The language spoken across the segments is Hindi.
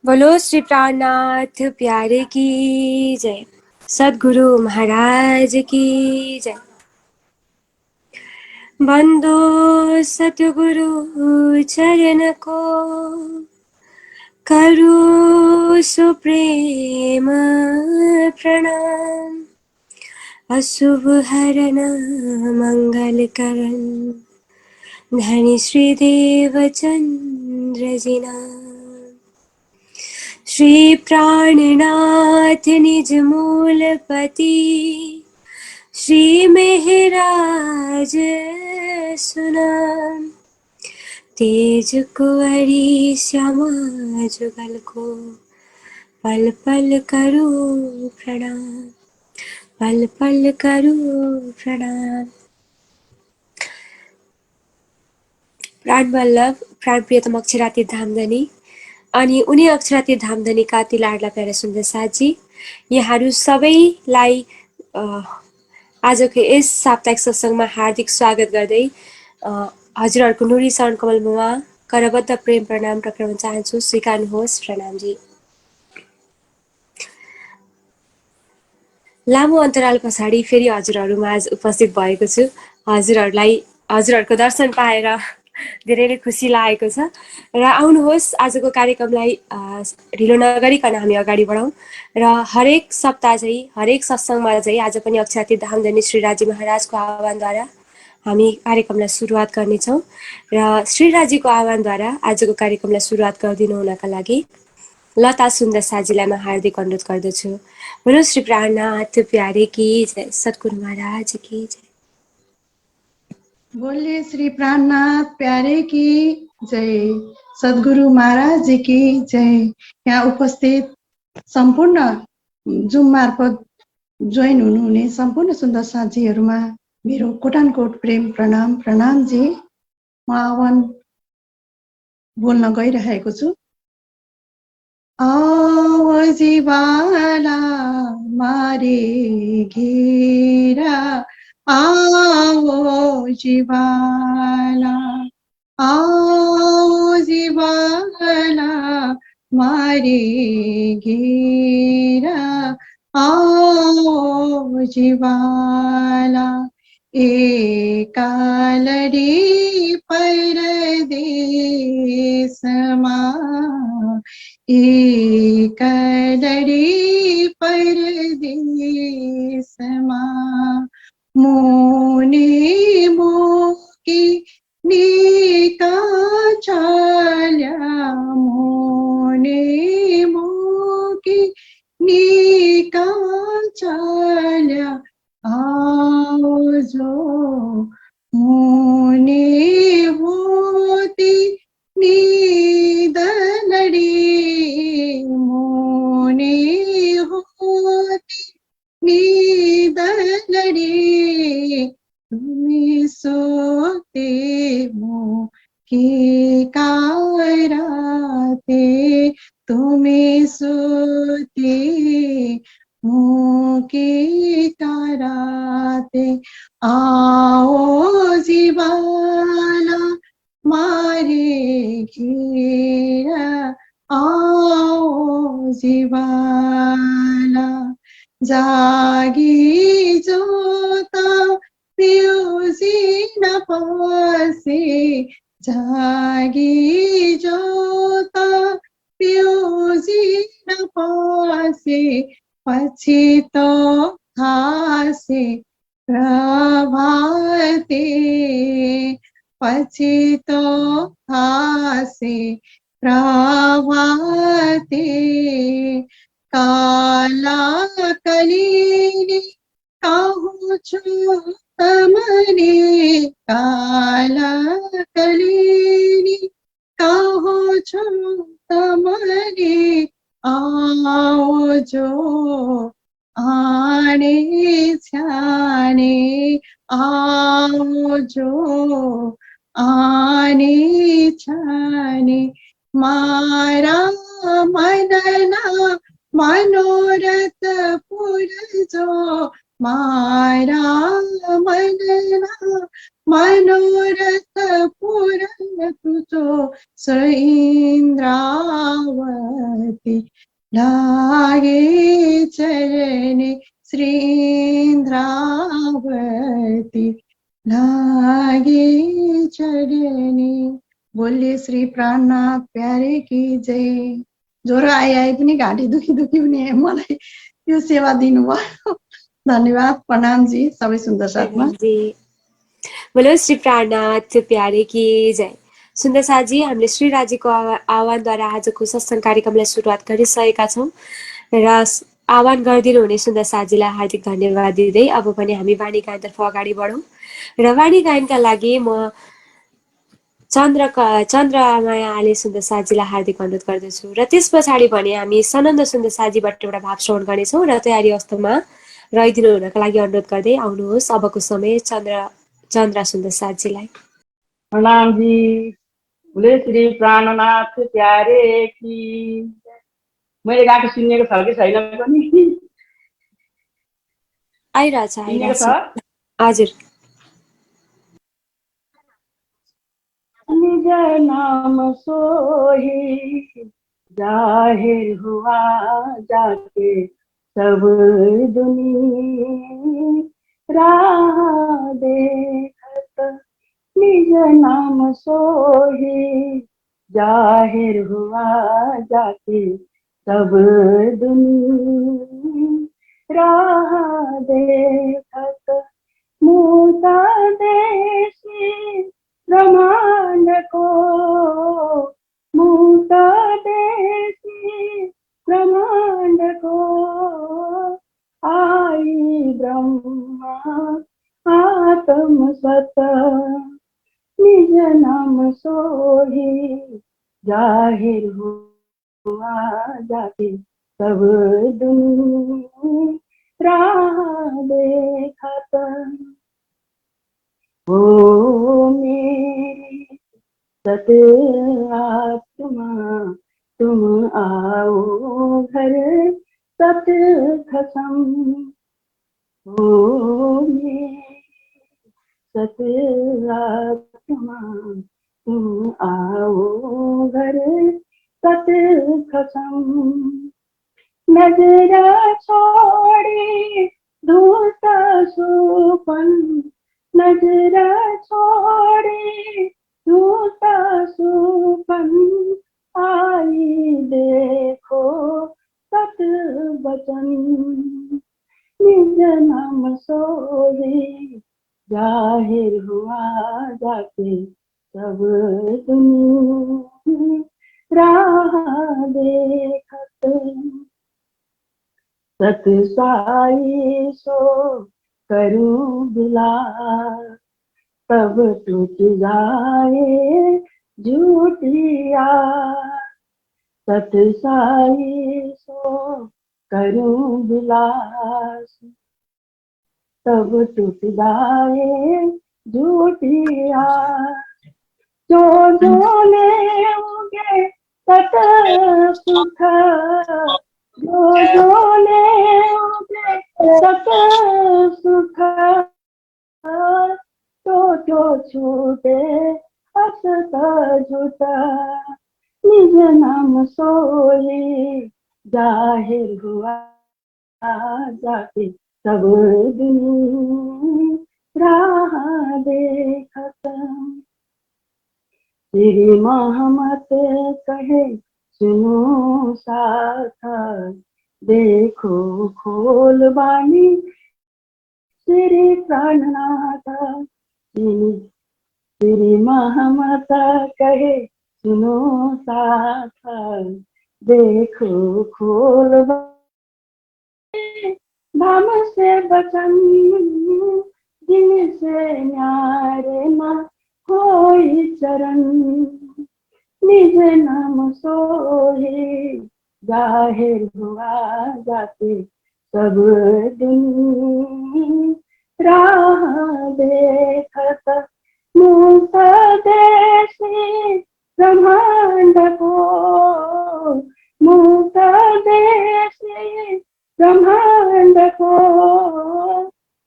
बोलो श्री प्राणनाथ प्यारे की जय। सद्गुरु महाराज की जय। बंदो सतगुरु चरण को करो सुप्रेम प्रणाम। अशुभ हरण मंगल करण धनी श्रीदेव चंद्र जिना। श्री प्राणनाथ निज मूलपति श्री मेहराज सुनाम। तेज कुंवरी श्यामा जुगल को पल पल करो प्रणाम। पल पल करो प्रणाम। प्राण वल्लभ प्राण प्रियतम अक्षराती धामधनी अनि उनी अक्षराती धामधनीका अति लाडला प्यारा सुन्दर साथी, यहाँहरू सबैलाई आजको यस साप्ताहिक सत्सङ्गमा हार्दिक स्वागत गर्दै हजुरहरूको नुरी शरण कमलमा करबद्ध प्रेम प्रणाम टक्राउन चाहन्छु। स्वीकार्नुहोस् प्रणामजी। लामो अन्तराल पछाडि फेरि हजुरहरूमा आज उपस्थित भएको छु। हजुरहरूको दर्शन पाएर धेरै नै खुसी लागेको छ र आउनुहोस् आजको कार्यक्रमलाई ढिलो नगरिकन हामी अगाडि बढौँ र हरेक सप्ताह चाहिँ हरेक सत्सङ्गमा चाहिँ आज पनि अक्षराती धामधनी श्री राजी महाराजको आह्वानद्वारा हामी कार्यक्रमलाई सुरुवात गर्नेछौँ र श्री राजीको आह्वानद्वारा आजको कार्यक्रमलाई सुरुवात गरिदिनु हुनका लागि लता सुन्दर साजीलाई म हार्दिक अनुरोध गर्दछु। बोलो श्री प्राणनाथ प्यारे की जय। सद्गुरु महाराज की जय। बोलिए श्री प्राणनाथ प्यारे की जय। सद्गुरु महाराज जी की जय। यहाँ उपस्थित सम्पूर्ण जुम मार्फत जोइन हुनुहुने सम्पूर्ण सुन्दर साथीहरूमा मेरो कोटानकोट प्रेम प्रणाम। प्रणाम जी। म आह्वान बोल्न गइरहेको छु। आओ जीवाला मारे घेरा, आओ जीवाला, आओ जीवाला मारे घेरा, आओ जीवाला। एकालडी परदेशमा, एकालडी परदेशमा, मोने मोकी निका चाल्या, मोने मोकी निका चाल्या, आओ जो मोने होती निदलडी, मोने होती निदलडी, तुम्ही सोते मो की कायराते, तुम्ही सोते मुकी कराते। आओ जीवाला मारे घेरा, आओ जीवाला। जागी जोता पिउजी न पसे, जागी जोता पिउजी न पसे, पछि तो खासे प्रभाते, पछि तो खासे प्रभाते। काला कलिनी कहूँ छु तमने, काला कलिनी कहूँ छु तमने, आओ जो आने छाने, आओ जो आने छाने। मारा मनना मनोरथ पुरजो, मारा मनना मनोरथ पुरजो, तुझो इंद्रावती लागे चरणे श्री इंद्रावती लागे चरणे। बोलिए श्री प्राणनाथ प्यारे की जय। ज्वरो आइ पनि घाँटी दुखी दुखी पनि मलाई यो सेवा दिनुभयो। धन्यवाद, प्रणाम जी, सबै सुन्दर साथमा। जी बोलो श्री प्राणनाथ प्यारे की जय। सुन्दर साथजी, हामीले श्री राजीको आह्वानद्वारा आजको सत्सङ्ग कार्यक्रमलाई सुरुवात गरिसकेका छौँ र आह्वान गरिदिनु हुने सुन्दर साथजीलाई हार्दिक धन्यवाद दिँदै अब पनि हामी वाणी गायनतर्फ अगाडि बढौँ र वाणी गायनका लागि म चन्द्रमाया आले सुन्दर साथजीलाई हार्दिक अनुरोध गर्दछु र त्यस पछाडि भने हामी सनन्द सुन्दर साथजीबाट एउटा भाव श्रवण गर्नेछौँ र तयारी अवस्थामा रहिदिनु हुनका लागि अनुरोध गर्दै आउनुहोस् अबको समय चन्द्र सुन्दर साथजीलाई। प्रणाम जी। बोले श्री प्राणनाथ प्यारे की। मैले गाएको सुनिएको छ कि छैन पनि? आइरहेछ हजुर। निज नाम सोही जाहिर हुआ जाके सब दुनिया देखत। निज नाम सोही जाहिर हुआ जाके सब दुनिया देखत। मूसा देशी ब्रह्मांड को, मूसा देशी ब्रह्मांड को आई ब्रह्मा आत्म सत। निज नाम सोही जाहिर हुआ जाके सब दुनिया देखत। ओ मेरी सत आत्मा तुम आओ घर सत खसम। ओ मेरी सत आत्मा तुम आओ घर सत खसम। नजर छोड़ी धूत सुपन, नजर छोड़ी धूत सुपन आई देखो सत बचन। निज नाम सोही जाहिर हुआ जाके सब दुनिया देखत। सत साई सो करूं बिलास तब टूट जाए झूठिया। सत साई सो करूं बिलास तब टूट जाए झूठिया। जो जोने उगे सत सुख, जो जोने उगे सत सुख तो छूटे असत झूठ। निज नाम सोही जाहिर हुआ जाके सब दुनिया देखत। श्री मोहम्मद कहे सुनो साथ देखो खोल बानी श्री प्राणनाथ। श्री मोहम्मद कहे सुनो साथ देखो खोल धाम से बचन। जिनसे न्यारे ना कोई चरण। निज नाम सोही जाहिर हुआ जाके सब दुनिया देखत। मूसा देशी ब्रह्मांड को, मूसा देशी ब्रह्मांड को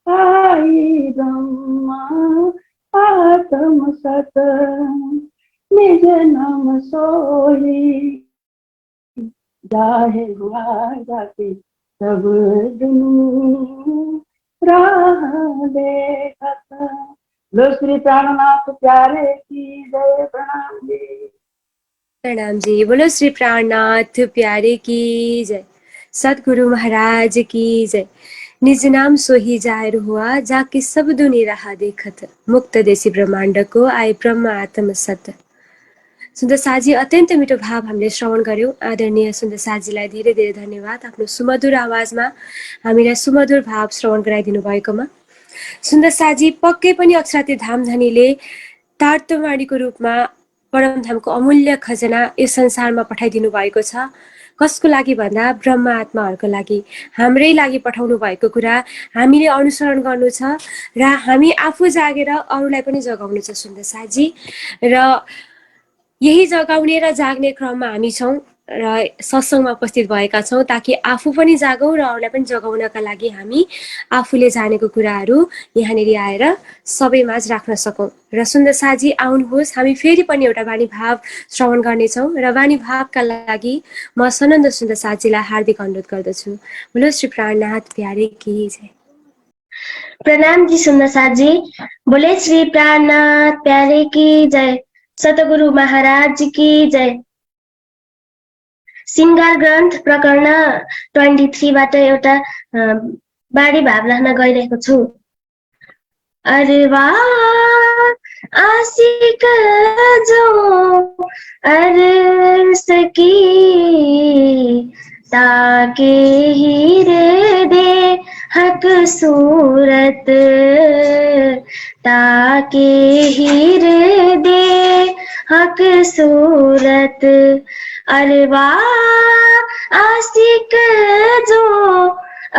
आई ब्रह्मा आत्म सत। निज नाम सोही जाहिर हुआ जाति सब दुनु राह देखत। लो श्री प्राणनाथ प्यारे की जय। प्रणाम जी। प्रणाम जी। बोलो श्री प्राणनाथ प्यारे की जय। सतगुरु महाराज की जय। निज नाम सोही जाहिर हुआ जाके सब दुनि राह देखत। मुक्त देशी ब्रह्माण्ड को आए ब्रह्म आत्म सत। सुन्दर साजी अत्यन्त मिठो भाव हामीले श्रवण गऱ्यौँ। आदरणीय सुन्दर साजीलाई धेरै धेरै धन्यवाद आफ्नो सुमधुर आवाजमा हामीलाई सुमधुर भाव श्रवण गराइदिनु भएकोमा। सुन्दर साजी पक्कै पनि अक्षराती धामधनीले तार्तवाणीको रूपमा परमधामको अमूल्य खजना यस संसारमा पठाइदिनु भएको छ। कसको लागि भन्दा ब्रह्म आत्माहरूको लागि, हाम्रै लागि पठाउनु भएको कुरा हामीले अनुसरण गर्नु छ र हामी आफू जागेर अरूलाई पनि जगाउनु छ सुन्दर साजी। र यही जगाउने र जाग्ने क्रममा हामी छौँ र सत्सङ्गमा उपस्थित भएका छौँ ताकि आफू पनि जागौँ र अरूलाई पनि जगाउनका लागि हामी आफूले जानेको कुराहरू यहाँनिर आएर सबैमाझ राख्न सकौँ। र सुन्दर साजी आउनुहोस्, हामी फेरि पनि एउटा वाणी भाव श्रवण गर्नेछौँ र वाणी भावका लागि म सनन्द सुन्दर साजीलाई हार्दिक अनुरोध गर्दछु। बोलो श्री प्राणनाथ प्यारे की जय। प्रणाम जी सुन्दर साजी। बोले श्री प्राणनाथ प्यारे की जय। सतगुरु महाराज की जय। सिंगार ग्रन्थ प्रकरण 23 बाट एउटा बाणी भाव राख्न गइरहेको छु। अरे वाह आशिक जो अर्स की ताके हीरे दे हक सूरत, ताके हीरे दे हक सूरत। अरे वाह आशिक जो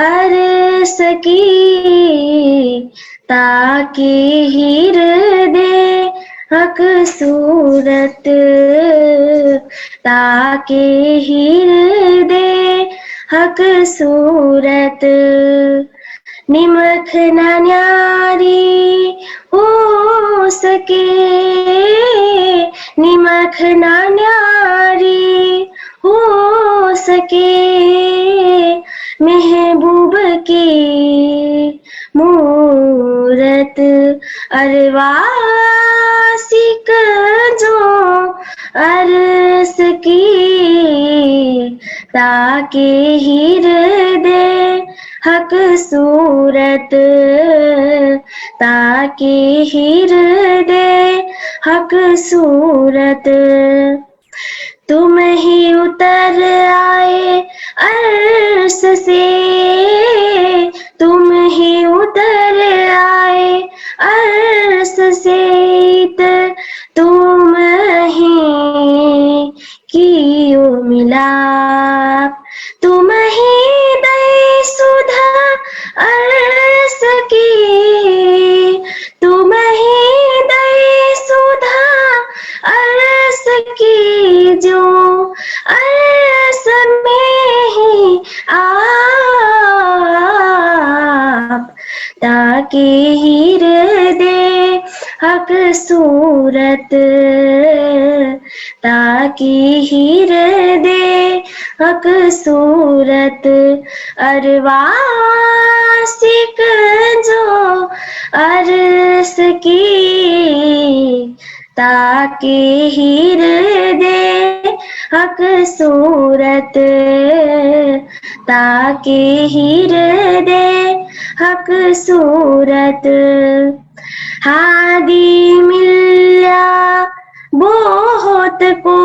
अर्स की ताके हीरे दे हक सूरत, ताके हीरे दे हक सूरत। निमख न न्यारी हो सके, निमख न न्यारी हो सके महबूब की मूरत। अरे वासिक जो अर्स की ताके हृदय हक सूरत, ताके हृदय हक सूरत। तुम ही उतर आए अर्श से, तुम ही उतर आए अर्श से, तुम ही कियो मिलाप, तुम ही दई सुधा अर्श की, तुम ही दई सुधा अर्श की, जो अर्श में ही आप ताके हृदय हक सूरत, ताके हृदय हक सूरत। अरवासिक जो अर्श की ताके हृदय हक सूरत, ताके हृदय हक सूरत। हादी मिल्या बहुत को,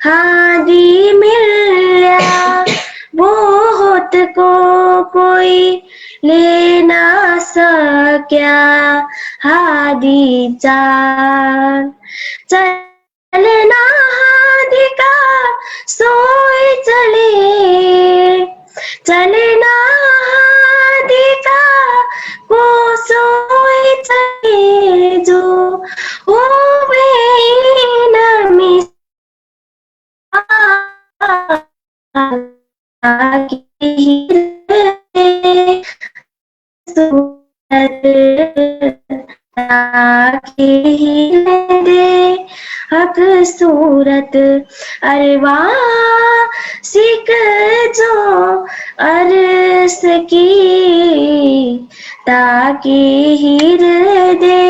हादी मिल्या बहुत को, कोई ले ना सक्या हादी चाल। चलना हादी का सोई चले, चलना हादी का को सोई चले, जो होवे नमी ताकि दे हक सूरत अरवा सिक जो अरस की ताकि दे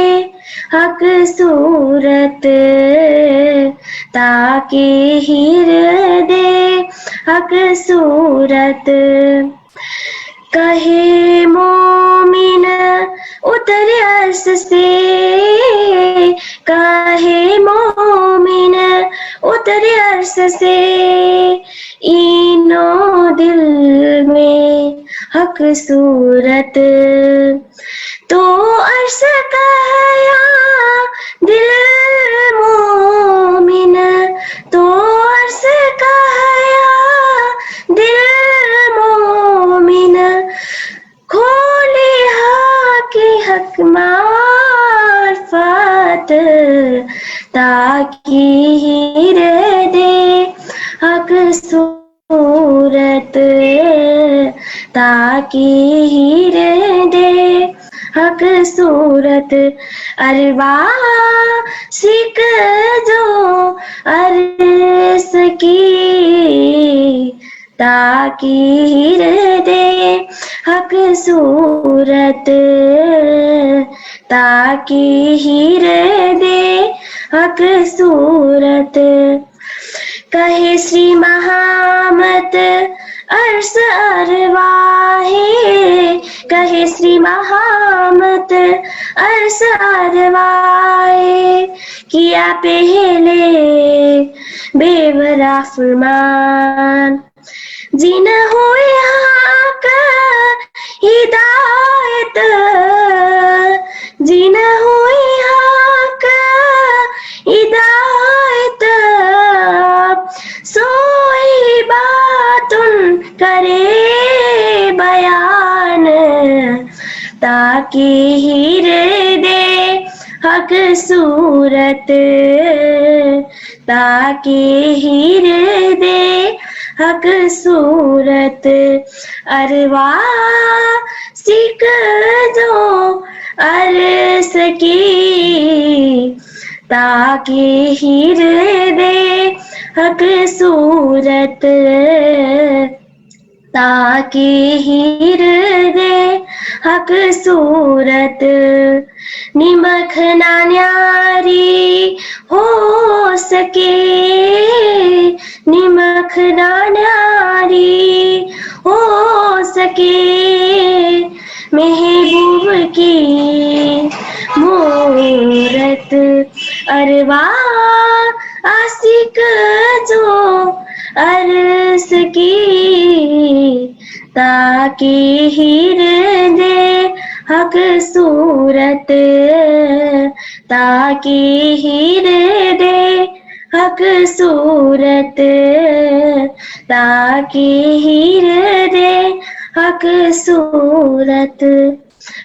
हक सूरत ताकि दे हक सूरत कहे मोमिन उतर अर्श से कहे मोमिन उतर अर्श से इनो दिल में हक सूरत तो अर्श कहया दिल मोमिन तो अर्श कहया दिल मोमिन खोले हाके हक मार्फत ताकि दे हक सूरत ताकि दे हक सूरत अरवा सिक जो अरस की ताकि दे हक सूरत ताकि दे हक सूरत कहे श्री महामत अर्श अरवाहे कहे श्री महामत अर्श अरवाहे किया पहले बेवरा फरमान जिन हुए हक हिदायत जिन हुए हक हिदायत सोई बातुन करे बयान ताकि दे हक सूरत ताकि दे हक सूरत अरवा सिक जो अरस की ताकि दे हक सूरत ताकि दे हक सूरत निमख ना न्यारी हो सके निमख ना न्यारी हो सके महबूब की मूरत अरवा आशिक जो अरस की ताकि दे हक सूरत ताकि दे हक सूरत ताकि दे हक सूरत।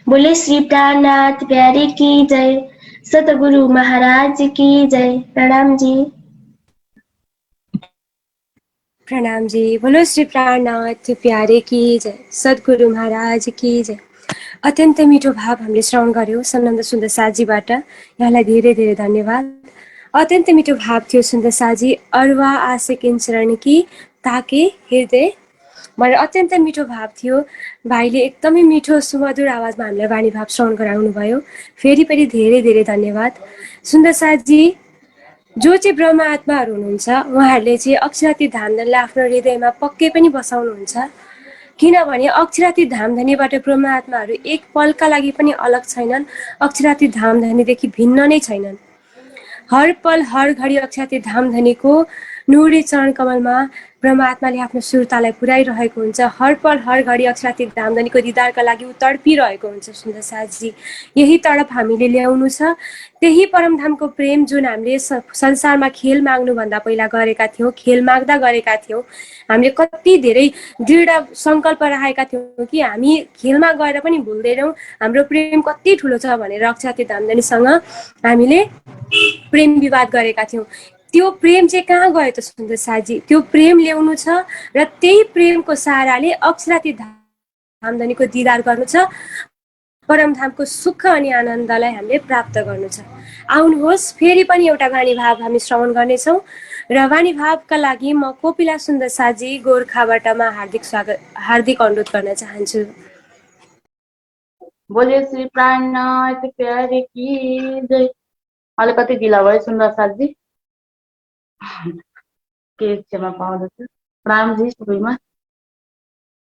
बोले श्री प्राणनाथ प्यारे की जय, सतगुरु महाराज की जय। प्रणाम जी। प्रणाम जी। बोलो श्री प्राणनाथ प्यारे की जय, सद्गुरु महाराज की जय। अत्यन्त मिठो भाव हामीले श्रवण गर्यौँ सनन्द सुन्दर साजीबाट, यहाँलाई धेरै धेरै धन्यवाद। अत्यन्त मिठो भाव थियो सुन्दर साजी, अरवा आशिकिन चरण की ताके हृदय भनेर अत्यन्त मिठो भाव थियो। भाइले एकदमै मिठो सुमधुर आवाजमा हामीलाई वाणी भाव श्रवण गराउनु भयो, फेरि पनि धेरै धेरै धन्यवाद। सुन्दर साजी जो चाहिँ ब्रह्म आत्माहरू हुनुहुन्छ उहाँहरूले चाहिँ अक्षराती धामधनीलाई आफ्नो हृदयमा पक्कै पनि बसाउनुहुन्छ, किनभने अक्षराती धामधनीबाट ब्रह्म आत्माहरू एक पलका लागि पनि अलग छैनन्, अक्षराती धामधनीदेखि भिन्न नै छैनन्। हर पल हर घडी अक्षराती धामधनीको नुरी चरण कमलमा ब्रह्म आत्माले आफ्नो सुरतालाई पुर्याइरहेको हुन्छ। हर पल हर घडी अक्षराती धामधनीको दिदारका लागि ऊ तडपिरहेको हुन्छ। सुन्दर साजी यही तडप हामीले ल्याउनु छ, त्यही परमधामको प्रेम जुन हामीले संसारमा खेल माग्नुभन्दा पहिला गरेका थियौँ, खेल माग्दा गरेका थियौँ। हामीले कति धेरै दृढ सङ्कल्प राखेका थियौँ कि हामी खेलमा गएर पनि भुल्दैनौँ हाम्रो प्रेम कति ठुलो छ भनेर अक्षराती धामधनीसँग हामीले प्रेम विवाद गरेका थियौँ। त्यो प्रेम चाहिँ कहाँ गयो त सुन्दर साजी? त्यो प्रेम ल्याउनु छ र त्यही प्रेमको सहाराले अक्षराती धामधनीको दिदार गर्नु छ। परमधामको सुख अनि आनन्दलाई हामीले प्राप्त गर्नु छ। आउनुहोस् फेरि पनि एउटा वाणी भाव हामी श्रवण गर्नेछौँ र वाणी भावका लागि म कोपिला सुन्दर साजी गोर्खाबाटमा हार्दिक अनुरोध गर्न चाहन्छु। बोले श्री प्राणनाथ प्यारे की जय। अलिकति ढिला भयो सुन्दर साथी, के क्षमा पाउँदछु। रामजी सबैमा।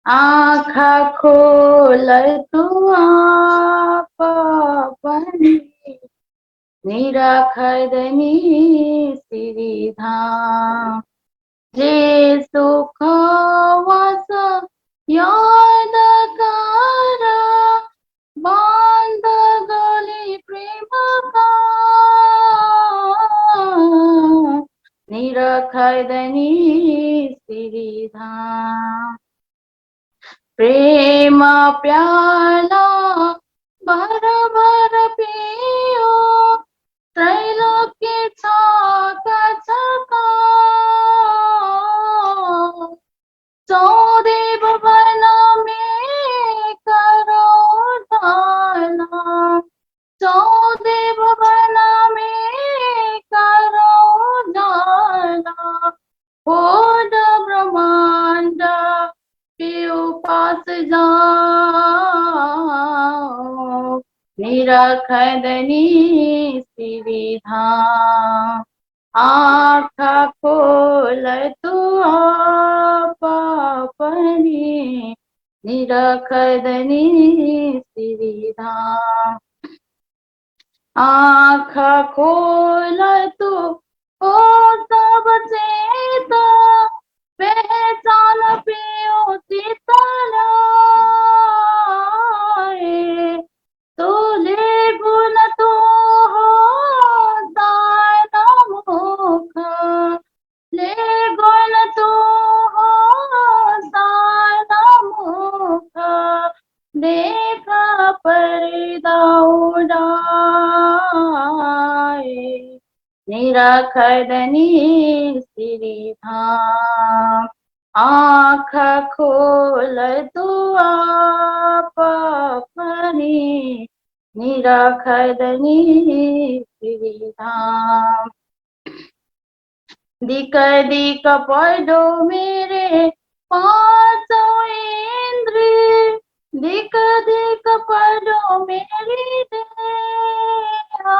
आँखा खोल तू आप पनि निराखदनी श्रीधाम जे सुख वस याद कर बांध गले प्रेम का निराखदनी श्रीधाम प्रेम प्याला भर भर पियो त्रैलोक्य छका छका चौदे भवन में करो दाना चौदे भवन में करो दाना ओड ब्रह्मांड के उपास जाओ निराखदनी श्रीधाम आँखा खोल तू आप अपनी निराखदनी श्रीधाम आँखा खोल तू ओ सब चेत पहचान पियो सीतलाए तुले गुण तो हो दाना मुख ले गुण तो हो दाना मुख देखा पर्दा उड़ाए निराखदनी श्रीधाम आँखा खोल तू आप अपनी निराखदनी श्रीधाम दिक दिक पढ़ो मेरे पांचों इंद्रिय दिक दिक पढ़ो मेरी देहा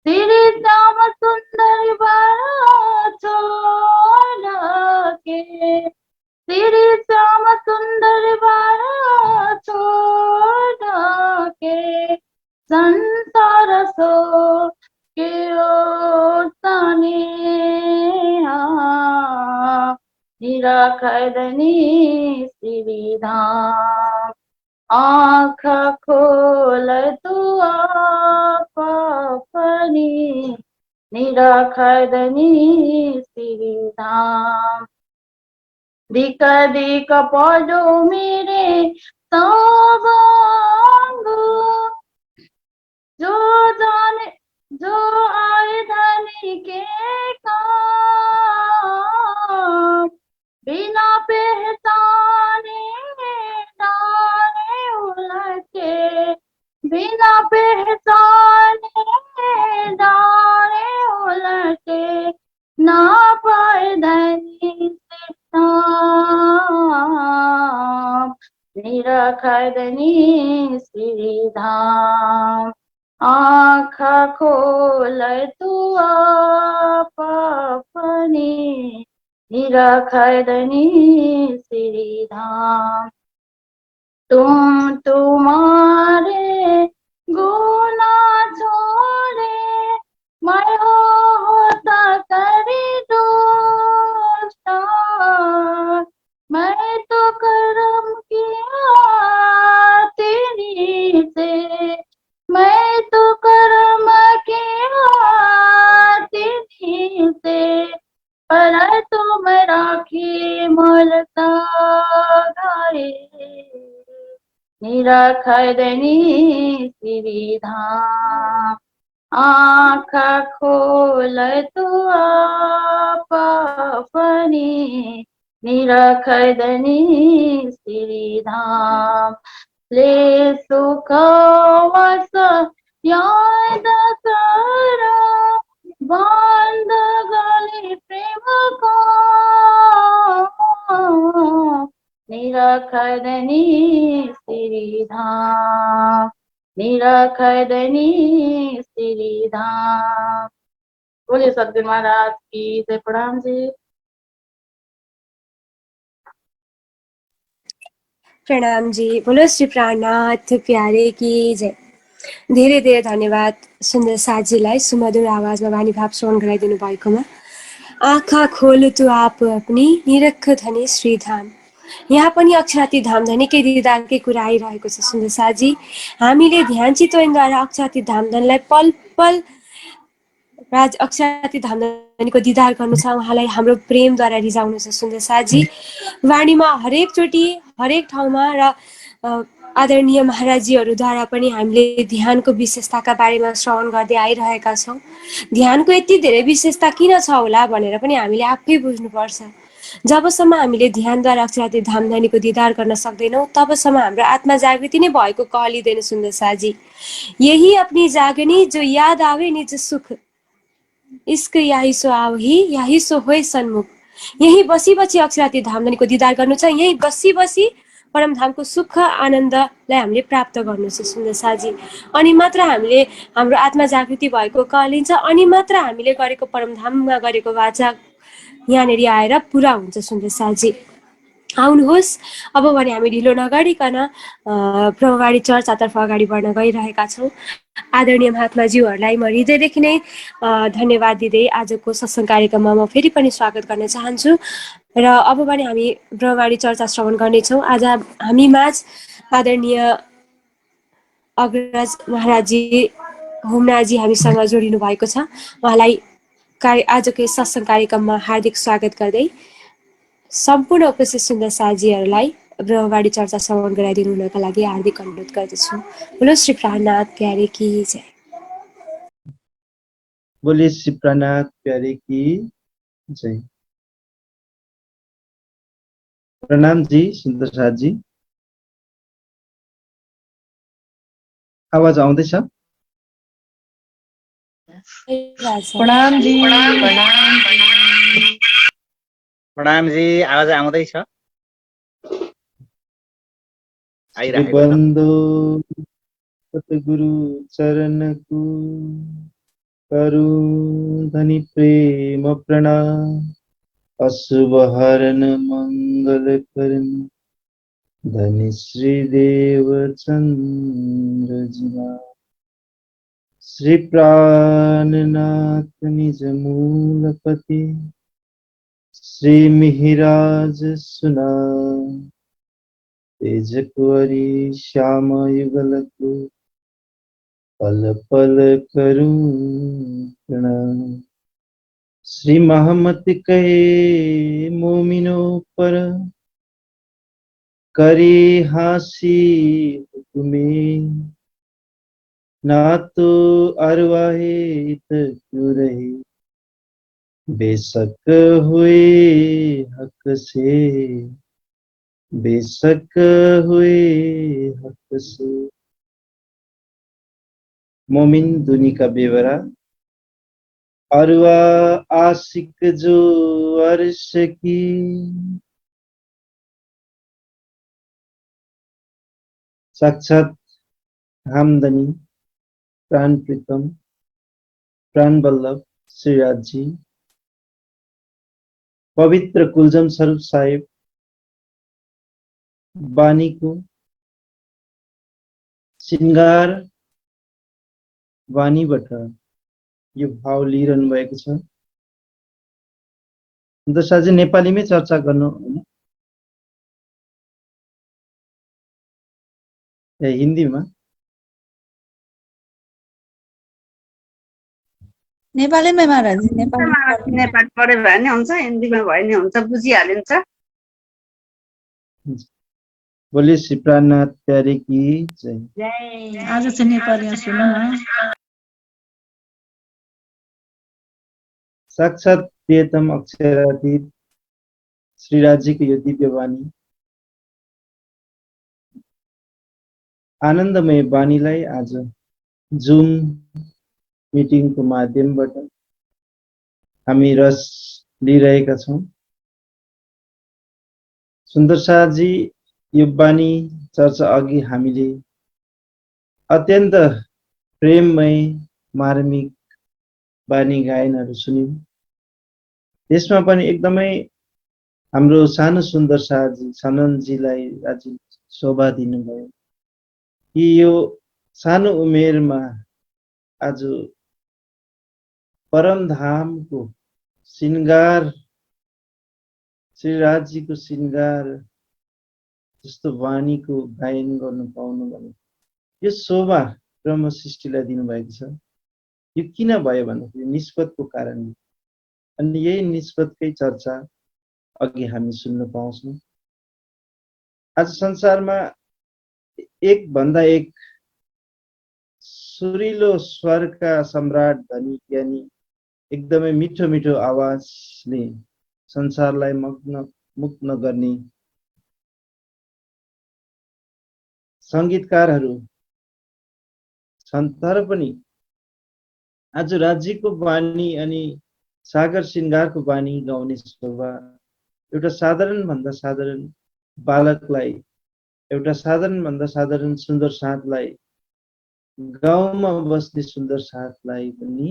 श्री श्याम सुंदर बारा छोड़ के श्री श्याम सुंदर बारा छोड़ के संसार सो के ओताने निराखदनी श्रीधाम आँखा खोल तू आप अपनी निराखदनी श्रीधाम दिक दिक पढ़ो मेरे सब अंग जो जाने जो आए धनी के काम बिना पहचाने डाले उलटे बिना पहचाने डाले उलटे ना पाए धनी से धाम निराखदनी श्रीधाम आँखा खोल तू आप अपनी निराखदनी श्रीधाम तुम तुम्हारे गुना छोड़े मैं होता करी दोस्ता मैं तो कर्म किया तेरी से मैं तो कर्म किया तेरी से पर तुम राखी मलता गाए निराखदनी श्रीधाम आँखा खोल तू आप अपनी निराखदनी श्रीधाम ले सुख वस याद कर बन्द गले प्रेमको निरखदनी श्रीधाम निरखदनी श्रीधाम। बोलिए सतगुरु महाराज की जय। प्रणाम जी। प्रणाम जी। बोलो श्री प्राणनाथ प्यारे की जय। धेरै धेरै धन्यवाद सुन्दर साथीलाई सुमधुर आवाजमा वाणी भाव श्रवण गराइदिनु भएकोमा। आँखा खोल तु आप अपनी निरख धनी श्रीधाम। यहाँ पनि अक्षराती धाम धनीकै दिदारकै कुरा आइरहेको छ सुन्दर साथी। हामीले ध्यान चितवनद्वारा अक्षराती धाम धनलाई पल पल राज अक्षराती धाम धनीको दिदार गर्नु छ, उहाँलाई हाम्रो प्रेमद्वारा रिझाउनु छ सुन्दर साथी। वाणीमा हरेकचोटि हरेक ठाउँमा र आदरणीय महाराजीहरूद्वारा पनि हामीले ध्यानको विशेषताका बारेमा श्रवण गर्दै आइरहेका छौँ। ध्यानको यति धेरै विशेषता किन छ होला भनेर पनि हामीले आफै बुझ्नुपर्छ। जबसम्म हामीले ध्यानद्वारा अक्षराती धामधनीको दिदार गर्न सक्दैनौँ तबसम्म हाम्रो आत्मा जागृति नै भएको कहलिँदैन सुन्दर साजी। यही अपनी जागनी जो याद आवे निज सुख, इश्क यही सो आवही यही सो होय सन्मुख। यही बसी बसी अक्षराती धामधनीको दिदार गर्नु छ, यही बसी बसी परमधामको सुख आनन्दलाई हामीले प्राप्त गर्नु छ सुन्दर साजी। अनि मात्र हामीले हाम्रो आत्मा जागृति भएको कहलिन्छ, अनि मात्र हामीले गरेको परमधाममा गरेको वाचा यहाँनिर आएर पुरा हुन्छ सुन्दर साजी। आउनुहोस् अब भने हामी ढिलो नगरिकन प्रभाववाणी चर्चातर्फ अगाडि बढ्न गइरहेका छौँ। आदरणीय महात्माज्यूहरूलाई म हृदयदेखि नै धन्यवाद दिँदै आजको सत्सङ्ग कार्यक्रममा म फेरि पनि स्वागत गर्न चाहन्छु। र अब भने हामी प्रभाववाणी चर्चा श्रवण गर्नेछौँ। आज हामी माझ आदरणीय अग्रज महाराजी हुमनाजी हामीसँग जोडिनु भएको छ। उहाँलाई आजको यस सत्सङ्ग कार्यक्रममा हार्दिक स्वागत गर्दै सम्पूर्ण उपस्थित सुन्दर साथीहरूलाई ब्रह्मवाणी चर्चा श्रवण गराइदिनु हुनका लागि हार्दिक अनुरोध गर्दछु। बोलो श्री प्राणनाथ प्यारे की जय। बोलिए श्री प्राणनाथ प्यारे की जय। प्रणाम जी सुन्दर साथ जी, आवाज आउँदैछ? प्रणाम जी। प्रणाम जी, आवाज आउँदैछ? बन्दो सतगुरु चरणको करुण धनी प्रेम प्रणाम, अशुभ हरण मंगल करण धनी श्री देव चंद्र जीवा। श्री प्राणनाथ निज मूलपति श्री मिहिराज सुना, तेज कुंवरी श्याम युगलको पल पल करूं प्रणाम। श्री महमति कहे मोमिनो पर करी हासी हुकुमे, ना तो अरवाहित क्यों रहे बेशक हुए हक से, बेशक हुए हक से। मोमिन दुनी का बेवरा अरवा आशिक जो अर्श की, साक्षात हमदनी प्राण प्रीतम प्राण बल्लभ श्रीराज जी, पवित्र कुलजम स्वरूप साहेब बानी को श्रृंगार वाणीबाट यो भाव लिइरहनु भएको छ। दशाजी नेपालीमै चर्चा गर्नु हैन, ए हिन्दीमा? नेपालीमै महाराज, नेपाली नेपाली पढ्यो भने नि हुन्छ, हिन्दीमा भए नि हुन्छ, बुझिहालिन्छ। बोलिए श्री प्राणनाथ प्यारे की जय। आज चाहिँ नेपालीमा सुनौ न। साक्षात प्रियतम अक्षरातीत श्रीराज जी की यो दिव्य वाणी आनन्दमय बानीलाई आज जुम मिटिङको माध्यमबाट हामी रस लिइरहेका छौँ। सुन्दर साहजी, यो बानी चर्चा अघि हामीले अत्यन्त प्रेममय मार्मिक बानी गायनहरू सुन्यौँ। त्यसमा पनि एकदमै हाम्रो सानो सुन्दर साहजी छननजीलाई आज शोभा दिनुभयो कि यो सानो उमेरमा आज परमधामको श्रृङ्गार, श्रीराजजीको श्रृङ्गार जस्तो वाणीको गायन गर्नु पाउनु भने यो शोभा ब्रह्म सृष्टिलाई दिनुभएको छ। यो किन भयो भन्दाखेरि निस्बतको कारणले, अनि यही निस्बतकै चर्चा अघि हामी सुन्न पाउँछौँ। आज संसारमा एक भन्दा एक सुरिलो स्वरका सम्राट धनी ज्ञानी एकदमै मिठो मिठो आवाजले संसारलाई मुग्न गर्ने सङ्गीतकारहरू छन्, तर पनि आज राज्यको बानी अनि सागर श्रृङ्गारको बानी गाउने शोभा एउटा साधारण भन्दा साधारण बालकलाई, एउटा साधारण भन्दा साधारण सुन्दर साथलाई, गाउँमा बस्ने सुन्दर साथलाई पनि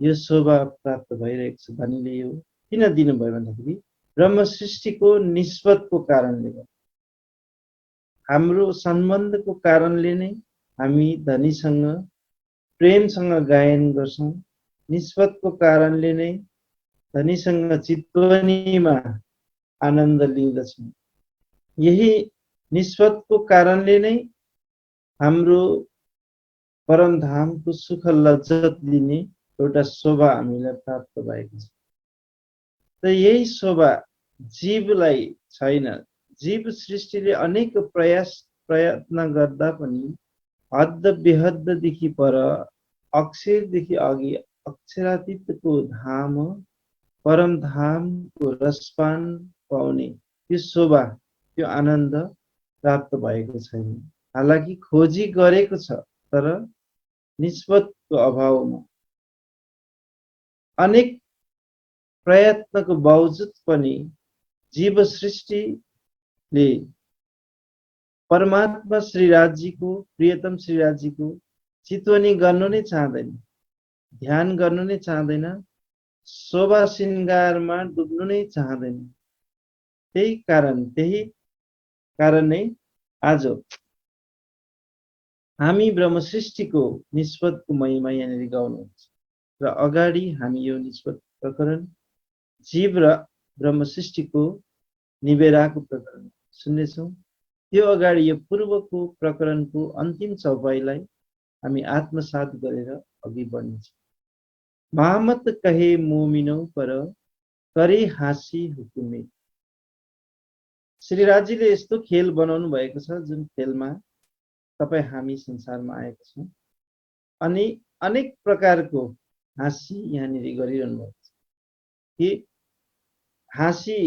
यो शोभा प्राप्त भइरहेको छ। धनीले यो किन दिनुभयो भन्दाखेरि ब्रह्म सृष्टिको निस्बतको कारणले गर्दा, हाम्रो सम्बन्धको कारणले नै हामी धनीसँग प्रेमसँग गायन गर्छौँ। निस्बतको कारणले नै धनीसँग चितवनीमा आनन्द लिँदछौँ। यही निस्बतको कारणले नै हाम्रो परमधामको सुख लज्जत लिने एउटा शोभा हामीलाई प्राप्त भएको छ। त यही शोभा जीवलाई छैन। जीव सृष्टिले अनेक प्रयत्न गर्दा पनि हद्द बेहद्ददेखि पर अक्षरदेखि अघि अक्षरातीतको धाम परमधामको रसपान पाउने यो शोभा, यो आनन्द प्राप्त भएको छैन। हालाकि खोजी गरेको छ, तर निस्बतको अभावमा अनेक प्रयत्नको बावजुद पनि जीव सृष्टिले परमात्मा श्रीराजजीको, प्रियतम श्रीराजजीको चितवनी गर्नु नै चाहँदैन, ध्यान गर्नु नै चाहँदैन, शोभा श्रृङ्गारमा डुब्नु नै चाहँदैन। त्यही कारण नै आज हामी ब्रह्म सृष्टिको निस्बतको महिमा यहाँनिर गाउनुहुन्छ र अगाडि हामी यो निस्बत प्रकरण जीव र ब्रह्म सृष्टिको निबेराको प्रकरण सुन्नेछौँ। त्यो अगाडि यो पूर्वको प्रकरणको अन्तिम चौपाईलाई हामी आत्मसात गरेर अघि बढ्नेछौँ। मोहम्मद कहे मोमिनौ पर करे हाँसी हुकुमे। श्रीराजीले यस्तो खेल बनाउनु भएको छ जुन खेलमा तपाईँ हामी संसारमा आएका छौँ अनि अनेक प्रकारको हाँसी यहाँनिर गरिरहनु भएको छ कि हाँसी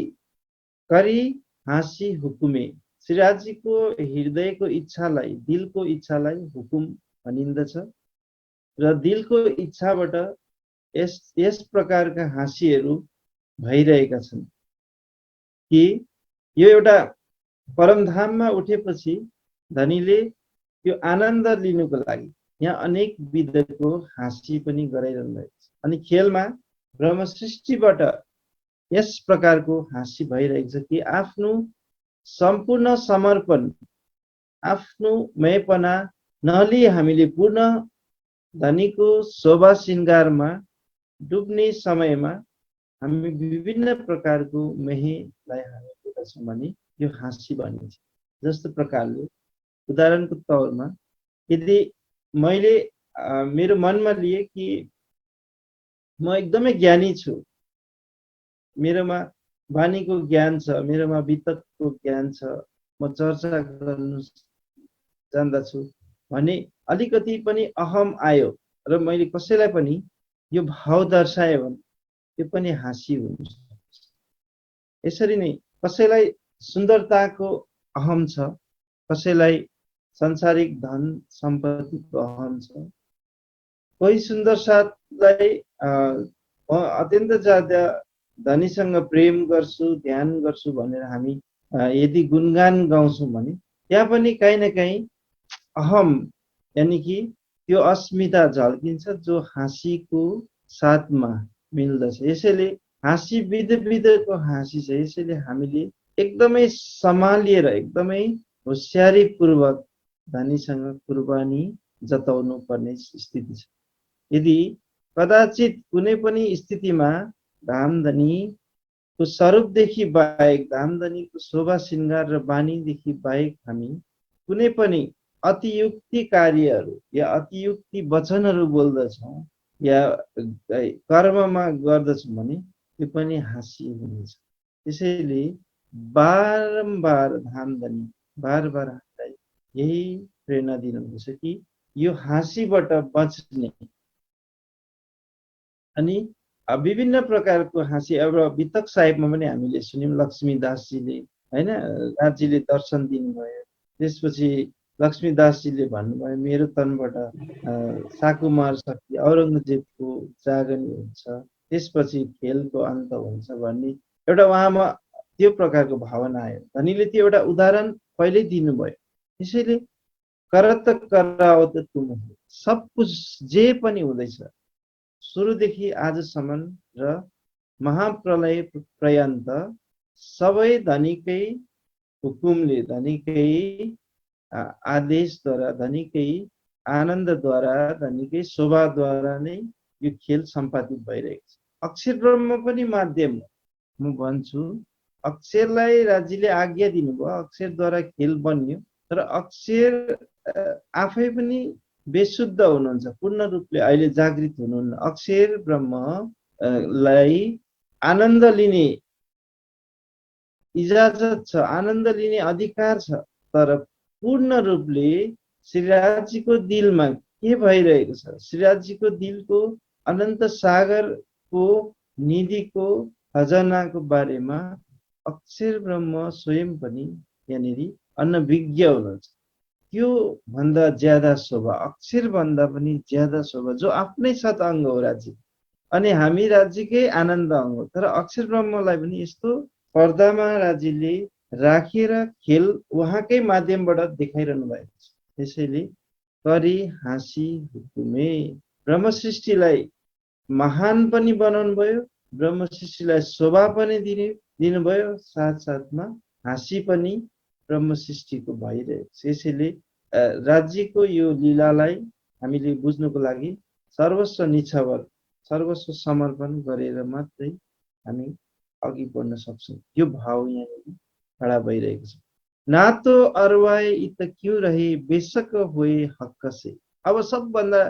करी हाँसी हुकुमे। श्रीराजीको हृदयको इच्छालाई, दिलको इच्छालाई हुकुम भनिन्दछ र दिलको इच्छाबाट यस प्रकारका हाँसीहरू भइरहेका छन् कि यो एउटा परमधाममा उठेपछि धनीले यो आनन्द लिनुको लागि यहाँ अनेक विधको हाँसी पनि गराइरहनु भएको छ। अनि खेलमा ब्रह्म सृष्टिबाट यस प्रकारको हाँसी भइरहेको छ कि आफ्नो सम्पूर्ण समर्पण, आफ्नो मयपना नलिई हामीले पूर्ण धनीको शोभा श्रृङ्गारमा डुब्ने समयमा हामी विभिन्न प्रकारको मेहलाई हामी देख्छौँ भने यो हाँसी भनिन्छ। जस्तो प्रकारले उदाहरणको तौरमा यदि मैले मेरो मनमा लिए कि म एकदमै ज्ञानी छु, मेरोमा वाणीको ज्ञान छ, मेरोमा वितकको ज्ञान छ, म चर्चा गर्नु जान्दछु भने अलिकति पनि अहम आयो र मैले कसैलाई पनि यो भाव दर्शाएँ भने यो पनि हाँसी हुन्छ। यसरी नै कसैलाई सुन्दरताको अहम छ, कसैलाई संसारिक धन सम्पत्तिको अहम छ। कोही सुन्दर साथलाई म अत्यन्त ज्यादा धनीसँग प्रेम गर्छु, ध्यान गर्छु भनेर हामी यदि गुणगान गाउँछौँ भने त्यहाँ पनि कहीँ न कहीँ अहम यानि कि त्यो अस्मिता झल्किन्छ जो हाँसीको साथमा मिल्दछ। यसैले हाँसी विधको हाँसी छ। यसैले हामीले एकदमै सम्हालिएर एकदमै होसियारीपूर्वक धनीसँग कुर्बानी जताउनु पर्ने स्थिति छ। यदि कदाचित कुनै पनि स्थितिमा धामधनीको स्वरूपदेखि बाहेक, धामधनीको शोभा श्रृङ्गार र बानीदेखि बाहेक हामी कुनै पनि अतियुक्ति कार्यहरू या अतियुक्ति वचनहरू बोल्दछौँ या कर्ममा गर्दछौँ भने त्यो पनि हाँसी हुनेछ। त्यसैले बारम्बार धामधनी बार हामीलाई यही प्रेरणा दिनुहुँदैछ कि यो हाँसीबाट बच्ने। अनि विभिन्न प्रकारको हाँसी, अब वितक साहेबमा पनि हामीले सुन्यौँ लक्ष्मीदासजीले होइन, राजीले दर्शन दिनुभयो। त्यसपछि लक्ष्मीदासजीले भन्नुभयो मेरो तनबाट साकुमार शक्ति औरङ्गजेबको जागनी हुन्छ, त्यसपछि खेलको अन्त हुन्छ भन्ने एउटा उहाँमा त्यो प्रकारको भावना आयो। धनीले त्यो एउटा उदाहरण पहिल्यै दिनुभयो। त्यसैले करत करावत तुम हो, सब कुछ जे पनि हुँदैछ सुरुदेखि आजसम्म र महाप्रलय पर्यन्त सबै धनीकै हुकुमले, धनीकै आदेशद्वारा, धनीकै आनन्दद्वारा, धनीकै शोभाद्वारा नै यो खेल सम्पादित भइरहेको छ। अक्षर ब्रह्म पनि माध्यम हो। म भन्छु अक्षरलाई राज्यले आज्ञा दिनुभयो, अक्षरद्वारा खेल बन्यो, तर अक्षर आफै पनि बेशुद्ध हुनुहुन्छ, पूर्ण रूपले अहिले जागृत हुनुहुन्न। अक्षर ब्रह्मलाई आनन्द लिने इजाजत छ, आनन्द लिने अधिकार छ, तर पूर्ण रूपले श्रीराजीको दिलमा के भइरहेको छ, श्रीराजीको दिलको अनन्त सागरको निधिको खजनाको बारेमा अक्षर ब्रह्म स्वयं पनि यहाँनिर अनभिज्ञ हुनुहुन्छ। त्यो भन्दा ज्यादा शोभा, अक्षर भन्दा पनि ज्यादा शोभा जो आफ्नै सत अङ्ग हो राज्य, अनि हामी राज्यकै आनन्द अङ्ग हो। तर अक्षर ब्रह्मलाई पनि यस्तो पर्दामा राज्यले राखेर खेल उहाँकै माध्यमबाट देखाइरहनु भएको छ। त्यसैले करी हाँसी हुकुमे, ब्रह्म सृष्टिलाई महान पनि बनाउनु भयो, ब्रह्म सृष्टिलाई शोभा पनि दिनुभयो, साथसाथमा हाँसी पनि ब्रह्म सृष्टिको भइरहेको छ। यसैले राज्यको यो लीलालाई हामीले बुझ्नुको लागि सर्वस्व निछावर, सर्वस्व समर्पण गरेर मात्रै हामी अघि बढ्न सक्छौँ। यो भाव यहाँनिर खडा भइरहेको छ। नातो अरवाए इत क्यों रहे बेशक होए हक्क से। अब सबभन्दा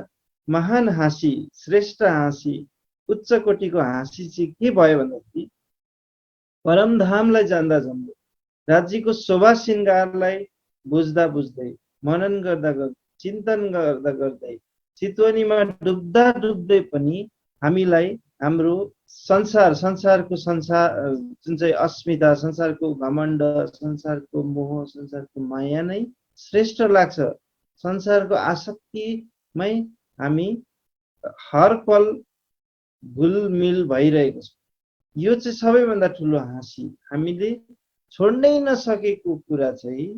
महान हाँसी, श्रेष्ठ हाँसी, उच्च कोटिको हाँसी चाहिँ के भयो भन्दाखेरि परमधामलाई जान्दा जान्दै, राज्यको शोभा श्रृङ्गारलाई बुझ्दा बुझ्दै, मनन गर्दा गर्दै, चिन्तन गर्दा गर्दै, चितवनीमा डुब्दा डुब्दै पनि हामीलाई हाम्रो संसारको जुन चाहिँ अस्मिता, संसारको घमण्ड, संसारको मोह, संसारको माया नै श्रेष्ठ लाग्छ। संसारको आसक्तिमै हामी हर पल घुलमिल भइरहेको छ। यो चाहिँ सबैभन्दा ठुलो हाँसी। हामीले छोड्नै नसकेको कुरा चाहिँ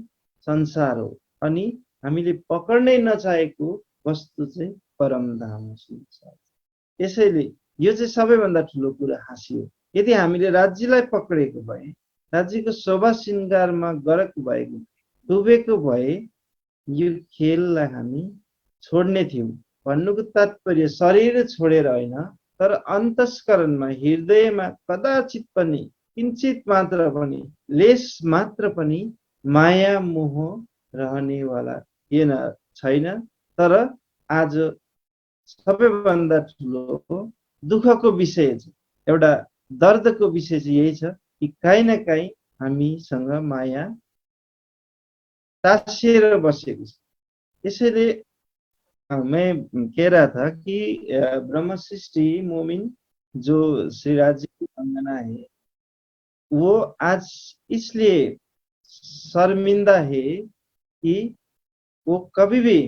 संसार हो, अनि हामीले पकड्नै नचाहेको वस्तु चाहिँ परमधाम हो। यसैले यो चाहिँ सबैभन्दा ठुलो कुरा हाँसी हो। यदि हामीले राज्यलाई पक्रेको भए, राज्यको शोभा श्रृङ्गारमा गरक भएको, डुबेको भए यो खेललाई हामी छोड्ने थियौँ। भन्नुको तात्पर्य शरीर छोडेर होइन, तर अन्तस्करणमा, हृदयमा कदाचित पनि, किञ्चित मात्र पनि, लेस मात्र पनि माया मोह रहनेवाला छैन। तर आज सबैभन्दा ठुलो दुःखको विषय छ, एउटा दर्दको विषय चाहिँ यही छ कि काहीँ न काहीँ हामीसँग माया टाँसिएर बसेको छ। इसलिए मैं कह रहा था कि ब्रह्म सृष्टि मोमिन जो श्री राजी की वंदना है, वो आज इसलिए शर्मिंदा है कि वो कभी भी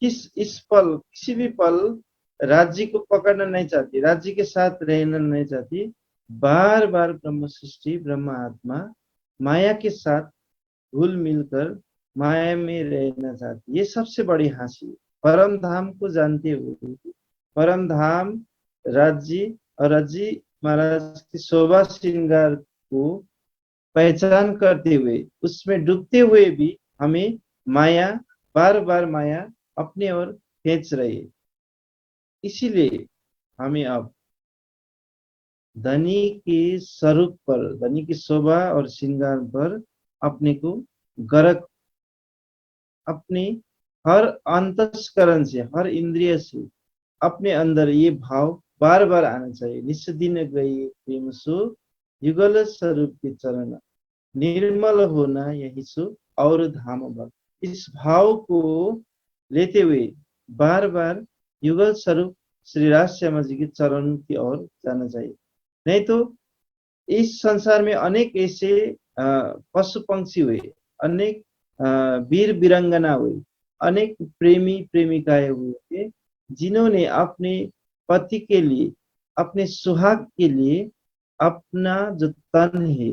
इस पल किसी भी पल राज्य को पकड़ना नहीं चाहती, राज्य के साथ रहना नहीं चाहती। बार बार ब्रह्म सृष्टि, ब्रह्म आत्मा माया के साथ घुल मिलकर माया में रहना चाहती। ये सबसे बड़ी हासिल। परम धाम को जानते हुए, परम धाम राज्य और राज्य महाराज की शोभा श्रृंगार को पहचान करते हुए, उसमें डूबते हुए भी हमें माया, बार बार माया अपने ओर खींच रही है। इसीलिए हमें अब धनी के स्वरूप पर, धनी की शोभा और श्रृंगार पर अपने को गर्क, अपनी हर अंतस्करण से, हर इंद्रिय से अपने अंदर ये भाव बार बार आना चाहिए। निस्दिन गई प्रेम सो युगल स्वरूप के चरण, निर्मल होना यही सो और धाम भक्त। इस भाव को लेते हुए बार बार युगल स्वरूप श्री राज श्यामा जी के चरण की ओर जाना चाहिए। नहीं तो इस संसार में अनेक ऐसे पशु पंक्षी हुए, अनेक वीर वीरांगना हुई, अनेक प्रेमी प्रेमिकाएं हुए जिन्होंने अपने पति के लिए, अपने सुहाग के लिए अपना जो तन है,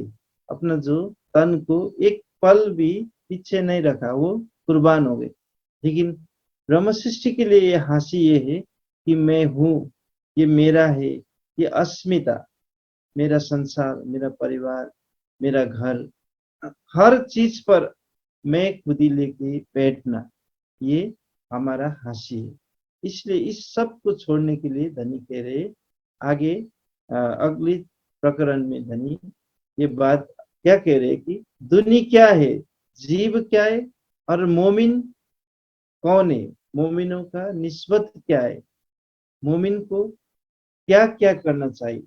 अपना जो तन को एक पल भी पीछे नहीं रखा, वो कुर्बान हो गए। लेकिन ब्रह्म सृष्टि के लिए ये हांसी ये है कि मैं हूँ, ये मेरा है, ये अस्मिता, मेरा संसार, मेरा परिवार, मेरा घर, हर चीज पर मैं खुद ही लेके बैठना, ये हमारा हांसी है। इसलिए इस सब को छोड़ने के लिए धनी कह रहे आगे अगली प्रकरण में धनी ये बात क्या कह रहे कि दुनी क्या है, जीव क्या है और मोमिन कौन है, मोमिनों का निस्बत क्या है, मोमिन को क्या क्या करना चाहिए।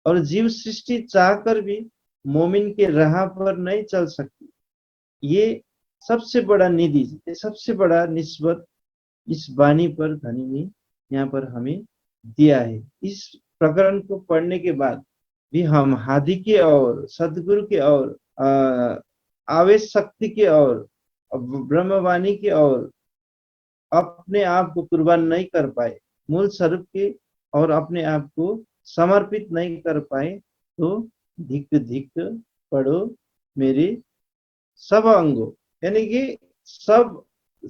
और जीव सृष्टि चाहकर भी मोमिन के राह पर नहीं चल सकती। ये सबसे बड़ा निधि, सबसे बड़ा निस्बत इस वाणी पर धनी ने यहाँ पर हमें दिया है। इस प्रकरण को पढ़ने के बाद भी हम हादि के और सदगुरु के और आवेश शक्ति के और ब्रह्मवाणी के और अपने आप को कुर्बान नहीं कर पाए, मूल स्वरूप के और अपने आप को समर्पित नहीं कर पाए, तो धिक धिक पढ़ो मेरे सब अंगों, यानी कि सब,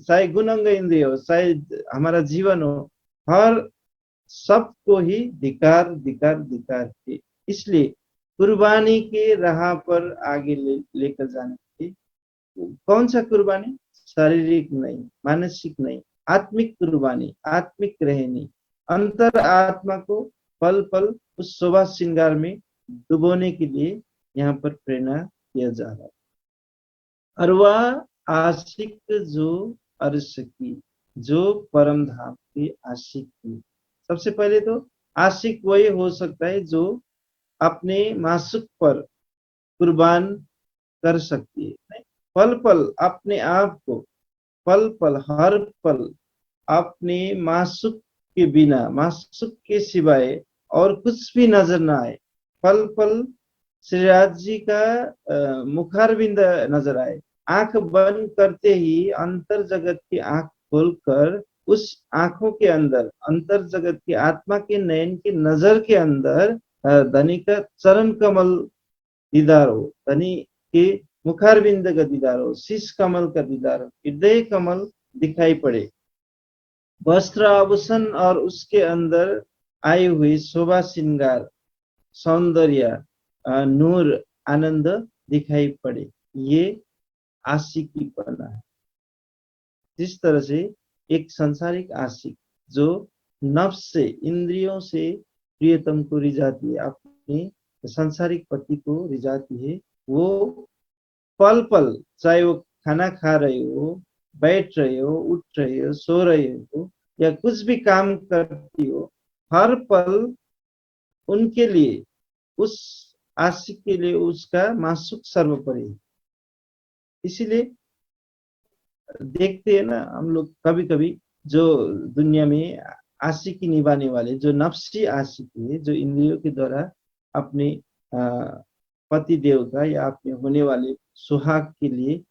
चाहे गुण अंग इंद्रिय हो, चाहे हमारा जीवन हो, हर सबको ही धिकार धिकार धिकार है। इसलिए कुर्बानी के राह पर आगे लेकर जाने की, कौन सा कुर्बानी, शारीरिक नहीं, मानसिक नहीं, आत्मिक कुर्बानी, आत्मिक रहनी, अंतर आत्मा को पल पल उस शोभा श्रृंगार में डुबोने के लिए यहाँ पर प्रेरणा किया जा रहा है। और वह आशिक जो अर्श की, जो परम धाम की आशिक की। सबसे पहले तो आशिक वही हो सकता है जो अपने मासूक पर कुर्बान कर सकती है। पल पल अपने आप को, पल पल हर पल अपने मासूक के बिना, मासूक के सिवाय और कुछ भी नजर ना आए, पल पल श्री राज जी का मुखारविंद नजर आए। आंख बंद करते ही अंतर जगत की आंख खोलकर उस आंखों के अंदर, अंतर जगत की आत्मा के नयन की नजर के अंदर धनी का चरण कमल दीदार हो, धनी के मुखारविंद का दीदार हो, शीश कमल का दीदार हो, हृदय कमल दिखाई पड़े, वस्त्र आभूषण और उसके अंदर आए हुए शोभा श्रृंगार, सौंदर्य, नूर, आनंद दिखाई पड़े। ये आशिकीपना है। जिस तरह से एक सांसारिक आशिक जो नफ्स से, इंद्रियों से प्रियतम को रिझाती है, अपने सांसारिक पति को रिझाती है, वो पल पल, चाहे वो खाना खा रहे हो, बैठ रहे हो, उठ रहे हो, सो रहे हो, या कुछ भी काम करती हो, हर पल उनके लिए, उस आशिक के लिए उसका मासूक सर्वोपरि। इसीलिए देखते हैं ना हम लोग कभी कभी, जो दुनिया में आशिकी निभाने वाले, जो नफ्सी आशिकी है, जो इंद्रियों के द्वारा अपने पति देव का या अपने होने वाले सुहाग के लिए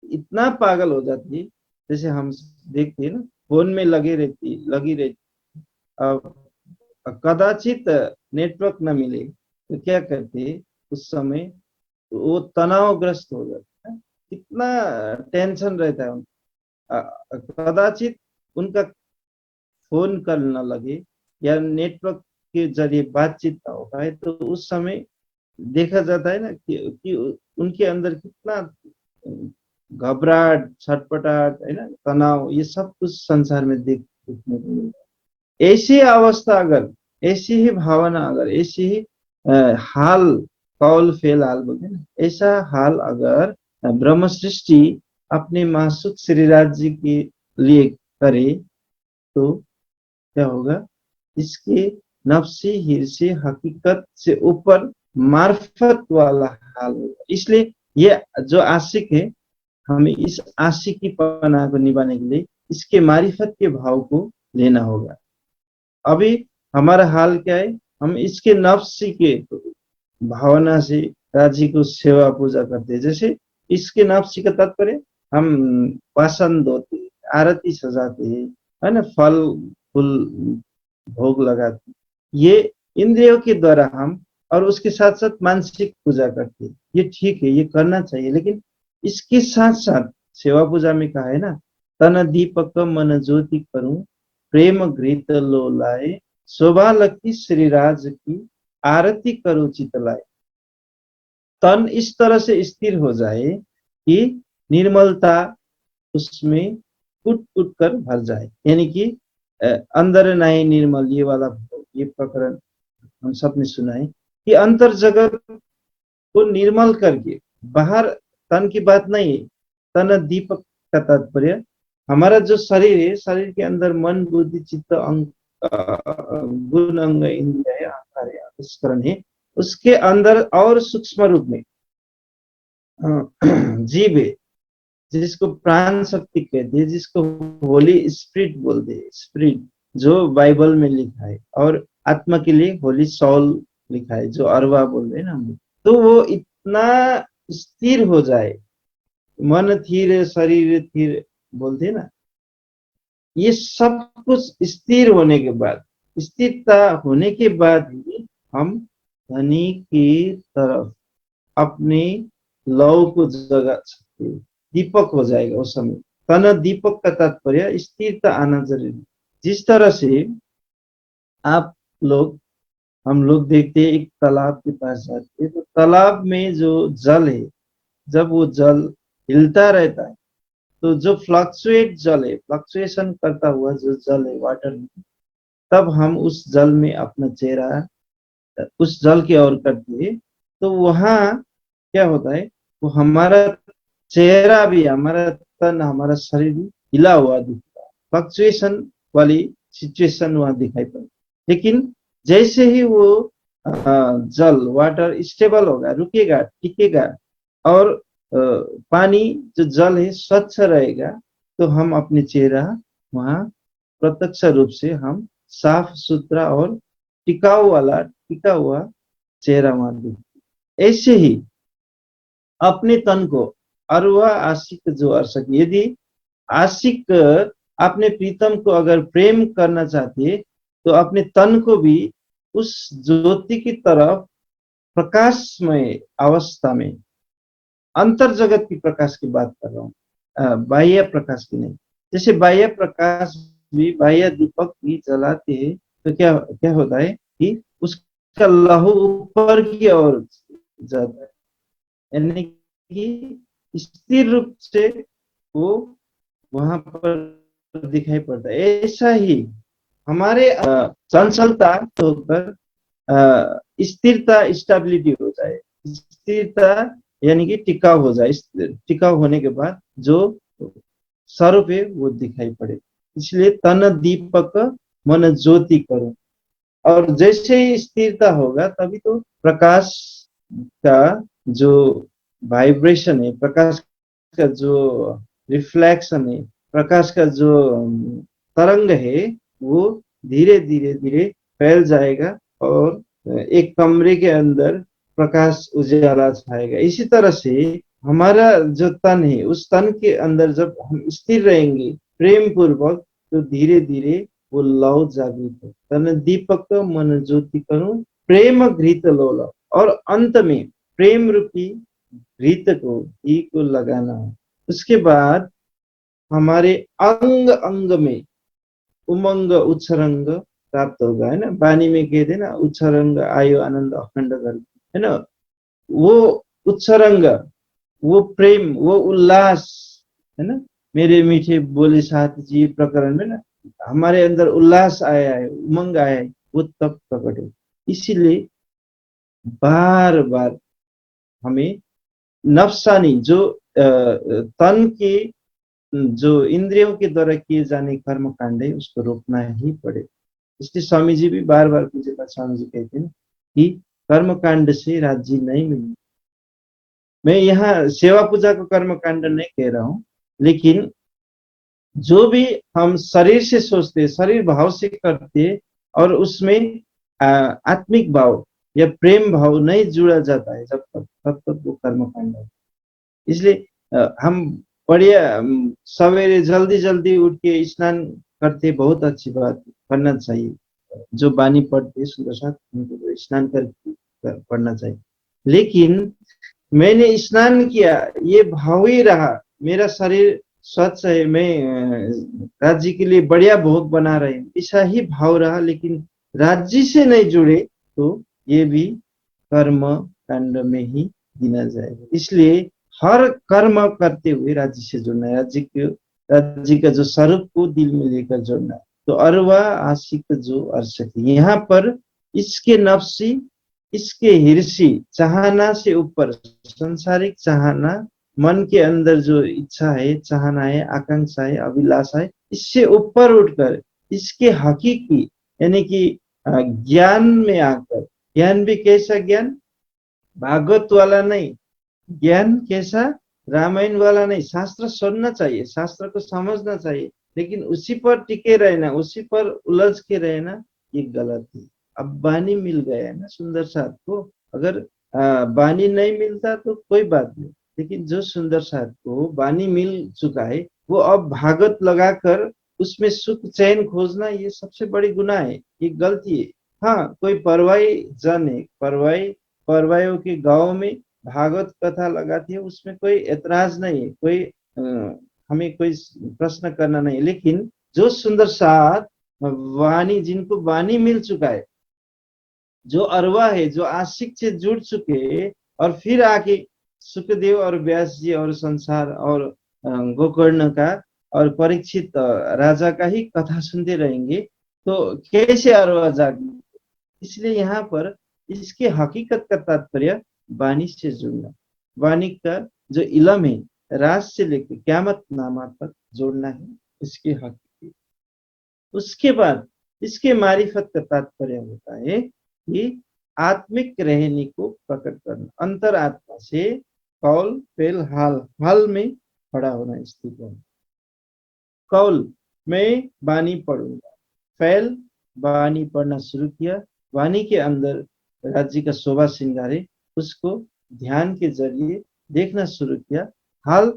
इतना पागल हो जाती है जैसे हम देखते हैं ना, फोन में लगी रहती। अब कदाचित नेटवर्क न मिले तो क्या करते, उस समय वो तनावग्रस्त हो जाता है, कितना टेंशन रहता है कदाचित उनका फोन कर न लगे या नेटवर्क के जरिए बातचीत ना हो पाए, तो उस समय देखा जाता है ना कि उनके अंदर कितना घबराहट, छटपटाहट, है ना, तनाव, ये सब कुछ संसार में देखने को मिलता है। ऐसी अवस्था अगर, ऐसी ही भावना अगर, ऐसी ही हाल, कौल फेल हाल बोलते हैं ना, ऐसा हाल अगर ब्रह्म सृष्टि अपने मासूक श्रीराज जी के लिए करे तो क्या होगा, इसके नफ्सी हिर्से हकीकत से ऊपर मार्फत वाला हाल होगा। इसलिए ये जो आशिक है, हमें इस आशिकी पना को निभाने के लिए इसके मारिफत के भाव को लेना होगा। अभी हमारा हाल क्या है, हम इसके नफ्सी के भावना से राजी को सेवा पूजा करते हैं। जैसे इसके नफ्सी का तात्पर्य, हम वासन धोते, आरती सजाते हैं, है ना, फल फूल भोग लगाते, ये इंद्रियों के द्वारा हम, और उसके साथ साथ मानसिक पूजा करते हैं। ये ठीक है, ये करना चाहिए, लेकिन इसके साथ साथ सेवा पूजा में कहा है ना, तन दीपक मन ज्योति करूं, प्रेम घृत लो लाए, शोभा लखी श्रीराज की आरती करो चित लाए। तन इस तरह से स्थिर हो जाए कि निर्मलता उसमें कुट कुट कर भर जाए, यानी कि अंदर नहीं निर्मल, ये वाला, ये प्रकरण हम सबने सुना है कि अंतर जगत को निर्मल करके, बाहर तन की बात नहीं है। तन दीपक का तात्पर्य हमारा जो शरीर है, शरीर के अंदर मन बुद्धि चित्त अंग गुण अंग इंद्रिय अहंकार है, अंतःकरण है, उसके अंदर और सूक्ष्म रूप में जीव है, जिसको प्राण शक्ति कहते हैं, जिसको होली स्पिरिट बोलते हैं, स्पिरिट जो बाइबल में लिखा है, और आत्मा के लिए होली सॉल लिखा है, जो अरवा बोल रहे हैं ना हम। तो वो इतना स्थिर हो जाए, मन थीर शरीर थीर बोलते हैं ना, ये सब कुछ स्थिर होने के बाद, स्थिरता होने के बाद ही हम धनी की तरफ अपने लव को जगा सकते, दीपक हो जाएगा उस समय। तन दीपक का तात्पर्य स्थिरता आना जरूरी। जिस तरह से आप लोग, हम लोग देखते हैं, एक तालाब के पास जाते हैं, तो तालाब में जो जल है, जब वो जल हिलता रहता है, तो जो फ्लक्चुएट जल है, फ्लक्चुएशन करता हुआ जो जल है वाटर में, तब हम उस जल में अपना चेहरा उस जल की ओर करते हैं, तो वहां क्या होता है, वो हमारा चेहरा भी, हमारा तन, हमारा शरीर भी हिला हुआ दिखता है, फ्लक्चुएशन वाली सिचुएशन वहां दिखाई पड़ती। लेकिन जैसे ही वो जल वाटर स्टेबल होगा, रुकेगा, टिकेगा, और पानी जो जल है स्वच्छ रहेगा, तो हम अपने चेहरा वहां प्रत्यक्ष रूप से हम साफ सुथरा और टिका हुआ चेहरा वहां दिखता। ऐसे ही अपने तन को, और वह आशिक जो अर्शक, यदि आशिक अपने प्रीतम को अगर प्रेम करना चाहते, तो अपने तन को भी उस ज्योति की तरफ प्रकाशमय अवस्था में, अंतर जगत की प्रकाश की बात कर रहा हूँ, बाह्य प्रकाश की नहीं। जैसे बाह्य प्रकाश भी, बाह्य दीपक भी जलाते हैं, तो क्या क्या होता है कि उसका लहू ऊपर की ओर जाता है, यानी कि स्थिर रूप से वो वहां पर दिखाई पड़ता है। ऐसा ही हमारे चंचलता होकर स्थिरता, स्टेबिलिटी हो जाए, स्थिरता यानी कि टिकाव हो जाए, टिकाव होने के बाद जो स्वरूप है वो दिखाई पड़े। इसलिए तन दीपक मन ज्योति करो, और जैसे ही स्थिरता होगा, तभी तो प्रकाश का जो वाइब्रेशन है, प्रकाश का जो रिफ्लेक्शन है, प्रकाश का जो तरंग है, वो धीरे धीरे धीरे फैल जाएगा, और एक कमरे के अंदर प्रकाश उजाला छाएगा। इसी तरह से हमारा जो तन है उस तन के अंदर जब हम स्थिर रहेंगे प्रेम पूर्वक, तो धीरे धीरे वो लौ जागृत हो। तन दीपक मन ज्योति करूं प्रेम घृत लोला, और अंत में प्रेम रूपी घृत को घी को लगाना है। उसके बाद हमारे अंग अंग में उमंग उच्छरंग प्राप्त होगा, है ना। वाणी में कहते ना, उच्छरंग आयो आनंद अखंड कर, है ना। वो उच्छरंग, वो प्रेम, वो उल्लास, है ना। मेरे मीठे बोले साथ जी प्रकरण में ना, हमारे अंदर उल्लास आया है, उमंग आया है, वो तब प्रकट हो। इसीलिए बार बार हमें नफसानी जो तन के, जो इंद्रियों के द्वारा किए जाने कर्म कांड है, उसको रोकना ही पड़े। इसलिए स्वामी जी भी बार बार पूज्य स्वामी जी कहते हैं कि कर्म कांड से राज्य नहीं मिलती। मैं यहाँ सेवा पूजा को कर्म कांड नहीं कह रहा हूं, लेकिन जो भी हम शरीर से सोचते, शरीर भाव से करते, और उसमें आत्मिक भाव या प्रेम भाव नहीं जुड़ा जाता है जब तक, तब तक वो कर्म कांड है। इसलिए हम बढ़िया सवेरे जल्दी जल्दी उठ के स्नान करते, बहुत अच्छी बात करना चाहिए। जो बानी पढ़ते सुबह साथ, उनको स्नान कर पढ़ना चाहिए। लेकिन मैंने स्नान किया, ये भाव ही रहा, मेरा शरीर स्वच्छ है, मैं राज्य के लिए बढ़िया भोग बना रहे हैं, ऐसा ही भाव रहा, लेकिन राज्य से नहीं जुड़े, तो ये भी कर्म कांड में ही गिना जाएगा। इसलिए हर कर्म करते हुए राज्य से जुड़ना है, राज्य का जो स्वरूप को दिल में लेकर जुड़ना है। तो अरवा आशिक जो अर्शक, यहाँ पर इसके नफ्सी, इसके हिर्सी, चाहना से ऊपर संसारिक चाहना, मन के अंदर जो इच्छा है, चाहना है, आकांक्षा है, अभिलाषा है, इससे ऊपर उठकर इसके हकीकी यानी कि ज्ञान में आकर, ज्ञान भी कैसा ज्ञान, भागवत वाला नहीं, ज्ञान कैसा, रामायण वाला नहीं। शास्त्र सुनना चाहिए, शास्त्र को समझना चाहिए, लेकिन उसी पर टिके रहना, उसी पर उलझ के रहना, ये गलत है। अब बानी मिल गया है ना सुंदर साथ को, अगर बानी नहीं मिलता तो कोई बात नहीं, लेकिन जो सुंदर साथ को बानी मिल चुका है, वो अब भागवत लगाकर उसमें सुख चैन खोजना, ये सबसे बड़ी गुनाह है, ये गलती है। हाँ, कोई परवाई जन है, परवाइयों के गांव में भागवत कथा लगाती है, उसमें कोई ऐतराज नहीं है, कोई हमें कोई प्रश्न करना नहीं। लेकिन जो सुंदर साथ वाणी, जिनको वाणी मिल चुका है, जो अरवा है, जो आशिक से जुड़ चुके, और फिर आके सुखदेव और व्यास जी और संसार और गोकर्ण का और परीक्षित राजा का ही कथा सुनते रहेंगे, तो कैसे अरवा जागे। इसलिए यहाँ पर इसके हकीकत का तात्पर्य वाणी से जुड़ना, वाणी का जो इलम है, राज से लेकर क्यामत नामा तक जोड़ना है इसके हकीकत। उसके बाद इसके मारिफत का तात्पर्य होता है कि आत्मिक रहने को प्रकट करना, अंतर आत्मा से कौल फेल हाल में खड़ा होना, स्थित होना। कौल में वाणी पढ़ूंगा, फैल वाणी पढ़ना शुरू किया, वाणी के अंदर राज्य का शोभा श्रृंगार है, उसको ध्यान के जरिए देखना शुरू किया। हाल,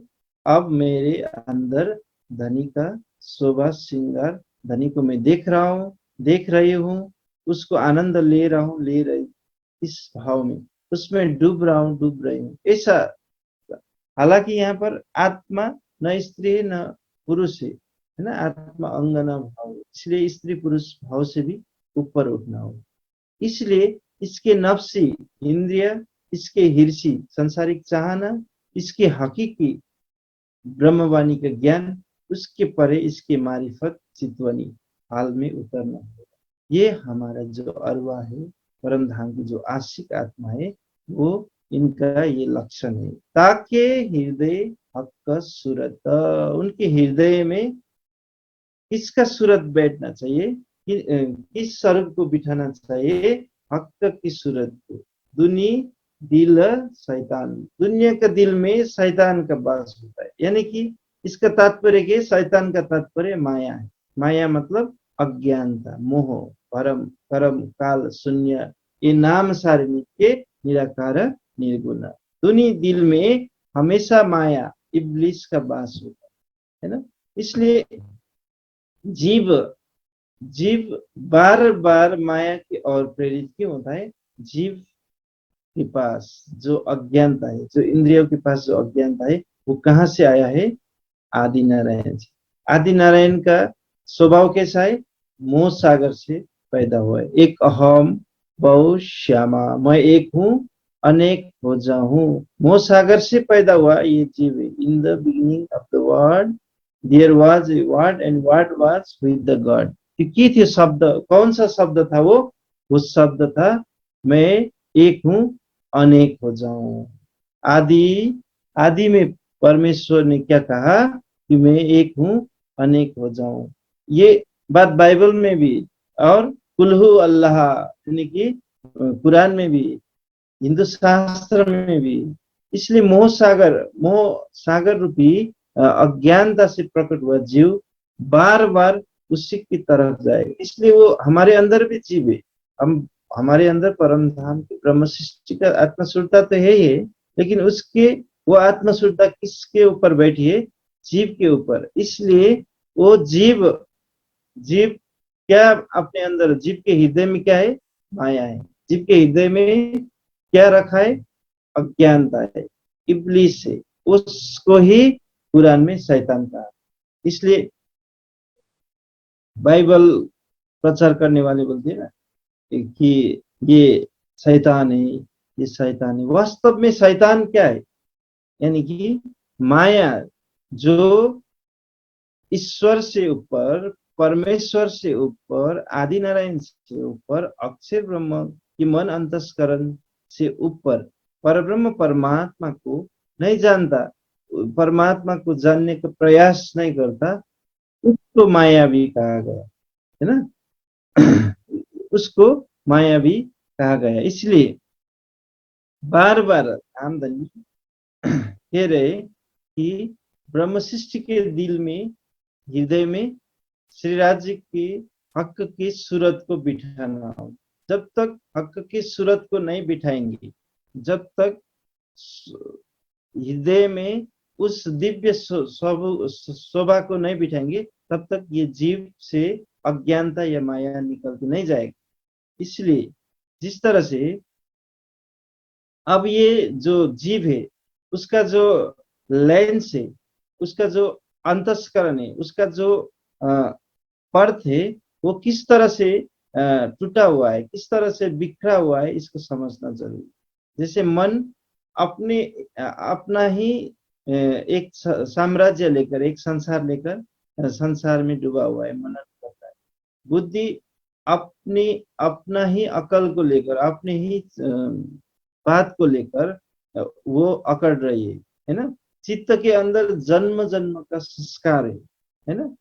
अब मेरे अंदर धनी का शोभा श्रृंगार, धनी को मैं देख रहा हूँ, देख रही हूँ, उसको आनंद ले रहा हूँ, ले रही, इस भाव में, उसमें डूब रहा हूँ, डूब रही हूँ, ऐसा। हालांकि यहाँ पर आत्मा न स्त्री है न पुरुष है ना, आत्मा अंग न भाव, इसलिए स्त्री पुरुष भाव से भी ऊपर उठना हो। इसलिए इसके नफ्सी इंद्रिय, इसके हिर्सी संसारिक चाहना, इसके हकीकी ब्रह्मवाणी का ज्ञान, उसके परे इसके मारिफत चितवनी हाल में उतरना होगा। ये हमारा जो अरवा है, परम धाम की जो आशिक आत्मा है, वो इनका ये लक्षण है। ताके हृदय हक सूरत, उनके हृदय में किसका सूरत बैठना चाहिए, किस स्वरूप को बिठाना चाहिए, हक की सूरत को। दुनी दिल शैतान, दुनिया का दिल में शैतान का वास होता है, यानी कि इसका तात्पर्य के शैतान का तात्पर्य माया है। माया मतलब अज्ञानता, मोह, परम, कर्म, काल, शून्य, ये नाम सारिणी के निराकार निर्गुण। दुनी दिल में हमेशा माया इब्लिस का वास होता है ना। इसलिए जीव जीव बार बार माया की ओर प्रेरित क्यों होता है? जीव के पास जो अज्ञानता है, जो इंद्रियों के पास जो अज्ञानता है, वो कहाँ से आया है? आदि नारायण से। आदि नारायण का स्वभाव कैसा है? मोह सागर से पैदा हुआ है। एक अहम बहु श्यामा, मैं एक हूँ अनेक हो जाऊं, मोह सागर से पैदा हुआ ये जीव है। In the beginning of the world there was a word and word was with the God. की थी शब्द, कौन सा शब्द था वो शब्द था मैं एक हूँ अनेक हो जाऊं। आदि आदि में परमेश्वर ने क्या कहा कि मैं एक हूँ अनेक हो जाऊं। ये बात बाइबल में भी और कुल्हू अल्लाह यानी कि कुरान में भी, हिंदू शास्त्र में भी। इसलिए मोह सागर रूपी अज्ञानता से प्रकट हुआ जीव बार बार उसी की तरफ जाएगा। इसलिए वो हमारे अंदर भी जीव है। हम हमारे अंदर परम धाम की ब्रह्म सृष्टि का आत्मस्वरूपता तो है ही है, लेकिन उसके वो आत्मस्वरूपता किसके ऊपर बैठी है? जीव के ऊपर। इसलिए वो जीव जीव क्या अपने अंदर, जीव के हृदय में क्या है? माया है। जीव के हृदय में क्या रखा है? अज्ञानता है, इब्लिस है। उसको ही कुरान में शैतान कहा। इसलिए बाइबल प्रचार करने वाले बोलते हैं ना कि ये शैतान है, ये शैतान है। वास्तव में शैतान क्या है? यानी कि माया, जो ईश्वर से ऊपर, परमेश्वर से ऊपर, आदि नारायण से ऊपर, अक्षर ब्रह्म की मन अंतस्करण से ऊपर परब्रह्म परमात्मा को नहीं जानता, परमात्मा को जानने का प्रयास नहीं करता, उसको मायावी कहा गया है ना। उसको मायावी कहा गया। इसलिए बार बार आमदनी कह रहे कि ब्रह्म सृष्टि के दिल में, हृदय में श्री राज्य की हक की सूरत को बिठाना हो। जब तक हक की सूरत को नहीं बिठाएंगे, जब तक हृदय में उस दिव्य शोभा को नहीं बिठाएंगे, तब तक ये जीव से अज्ञानता या माया निकल के नहीं जाएगी। इसलिए जिस तरह से अब ये जो जीव है, उसका जो लेंस है, उसका जो अंतस्करण है, उसका जो पर्थ है, वो किस तरह से टूटा हुआ है, किस तरह से बिखरा हुआ है, इसको समझना जरूरी। जैसे मन अपने अपना ही एक साम्राज्य लेकर, एक संसार लेकर संसार में डूबा हुआ है, मनन करता है। बुद्धि अपनी अपना ही अकल को लेकर, अपने ही बात को लेकर वो अकड़ रही है ना। चित्त के अंदर जन्म जन्म का संस्कार है ना।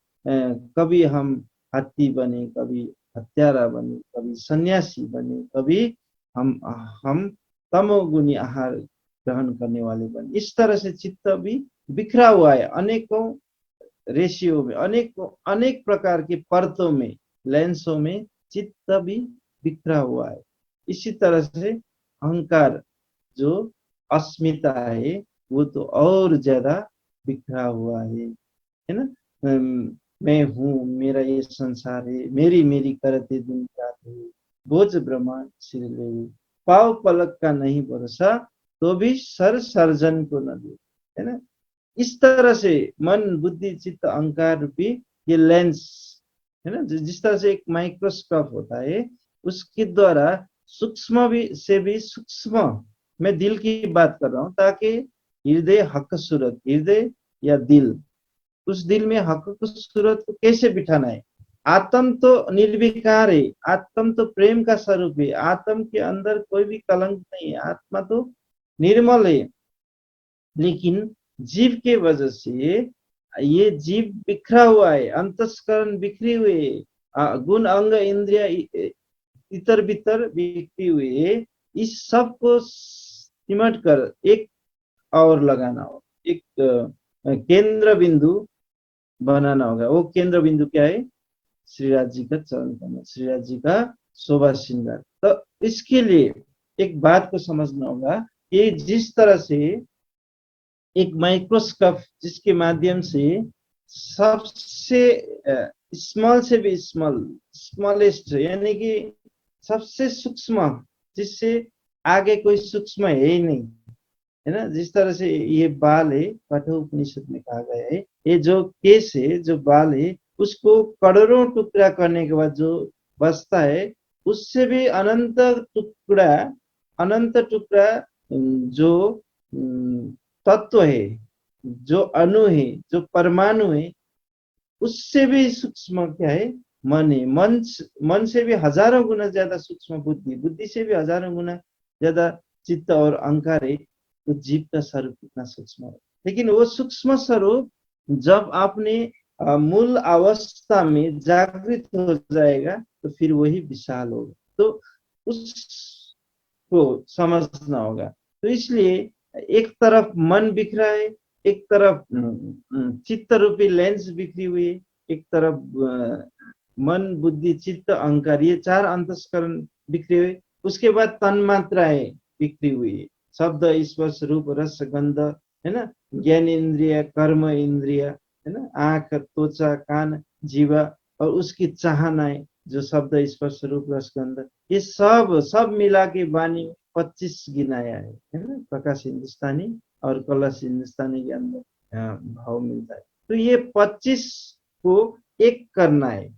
कभी हम हाथी बने, कभी हत्यारा बने, कभी सन्यासी बने, कभी हम तमोगुनी आहार ग्रहण करने वाले बने। इस तरह से चित्त भी बिखरा हुआ है, अनेकों रेशियो में, अनेक प्रकार की परतों में, लेंसों में चित्त भी बिखरा हुआ है। इसी तरह से अहंकार, जो अस्मिता है, वो तो और ज्यादा बिखरा हुआ है ना। मैं हूँ, मेरा ये संसार है, मेरी मेरी करते दिन रात है, बोझ ब्रह्मांड सिर ले, पाव पलक का नहीं भरोसा, तो भी सर सर्जन को न दे, है ना। इस तरह से मन बुद्धि चित्त अहंकार रूपी ये लेंस है ना, जिस तरह से एक माइक्रोस्कोप होता है, उसके द्वारा सूक्ष्म भी से भी सूक्ष्म, मैं दिल की बात कर रहा हूँ, ताकि हृदय हक सूरत, हृदय या दिल, उस दिल में हक सूरत को कैसे बिठाना है। आत्म तो निर्विकार है, आत्म तो प्रेम का स्वरूप है, आत्म के अंदर कोई भी कलंक नहीं है, आत्मा तो निर्मल है। लेकिन जीव के वजह से ये जीव बिखरा हुआ है, अंतस्करण बिखरी हुई है, गुण अंग इंद्रिया इतर बितर बिखरी हुई है। इस सब को सिमट कर एक और लगाना हो, एक केंद्र बिंदु बनाना होगा। वो केंद्र बिंदु क्या है? श्रीराज जी का चरण कमल, श्रीराज जी का शोभा श्रृंगार। तो इसके लिए एक बात को समझना होगा कि जिस तरह से एक माइक्रोस्कोप जिसके माध्यम से सबसे स्मॉल से भी स्मॉलेस्ट यानी कि सबसे सूक्ष्म, जिससे आगे कोई सूक्ष्म है ही नहीं, है ना। जिस तरह से ये बाल है, कठोपनिषद में कहा गया है, ये जो केस है, जो बाल है, उसको करोड़ों टुकड़ा करने के बाद जो बचता है, उससे भी अनंत टुकड़ा जो तत्व है, जो अणु है, जो परमाणु है, उससे भी सूक्ष्म क्या है, मन है। मन से भी हजारों गुना ज्यादा सूक्ष्म बुद्धि, बुद्धि से भी हजारों गुना ज्यादा चित्त और अहंकार है। तो जीव का स्वरूप कितना सूक्ष्म है, लेकिन वो सूक्ष्म स्वरूप जब आपने मूल अवस्था में जागृत हो जाएगा तो फिर वही विशाल होगा। तो उसको समझना होगा। तो इसलिए एक तरफ मन बिखरा है, एक तरफ चित्त रूपी लेंस बिखरी हुई है, एक तरफ मन बुद्धि चित्त अहंकार, ये चार अंतस्करण बिखरे हुए, उसके बाद तन्मात्राएं बिखरी हुई है, शब्द स्पर्श रूप रस गंध, है ना, ज्ञान इंद्रिय कर्म इंद्रिय, है ना, आंख त्वचा कान जीवा, और उसकी चाहनाएं जो शब्द स्पर्श रूप रस गंध, ये सब मिला के वाणी 25 गिनाया है ना। प्रकाश हिंदुस्तानी और कलश हिंदुस्तानी के अंदर भाव मिलता है। तो ये 25 को एक करना है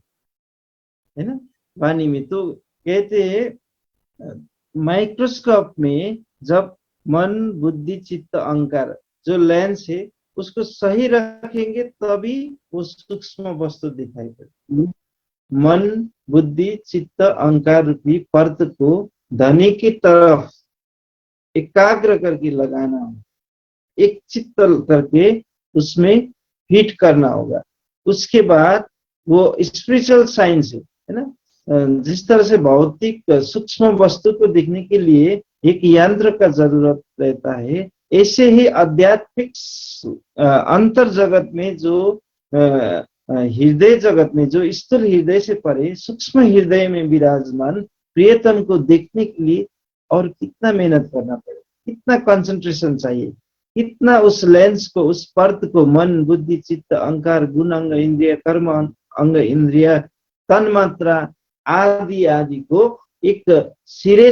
ना, वाणी में। तो कहते हैं माइक्रोस्कोप में जब मन बुद्धि चित्त अहंकार जो लेंस है उसको सही रखेंगे तभी वो सूक्ष्म वस्तु दिखाई पड़ती। मन बुद्धि चित्त अहंकार रूपी पर्त को धनी की तरफ एकाग्र करके लगाना होगा, एक चित्त करके उसमें फिट करना होगा। उसके बाद वो स्पिरिचुअल साइंस है ना, जिस तरह से भौतिक सूक्ष्म वस्तु को दिखने के लिए एक यंत्र का जरूरत रहता है, ऐसे ही आध्यात्मिक अंतर जगत में जो हृदय जगत में, जो स्थूल हृदय से परे सूक्ष्म हृदय में विराजमान प्रियतम को देखने के लिए और कितना मेहनत करना पड़ेगा, कितना कंसंट्रेशन चाहिए, कितना उस लेंस को, उस पर्त को, मन बुद्धि चित्त अहंकार गुण अंग इंद्रिय कर्म अंग इंद्रिय तन्मात्रा आदि आदि को एक सिरे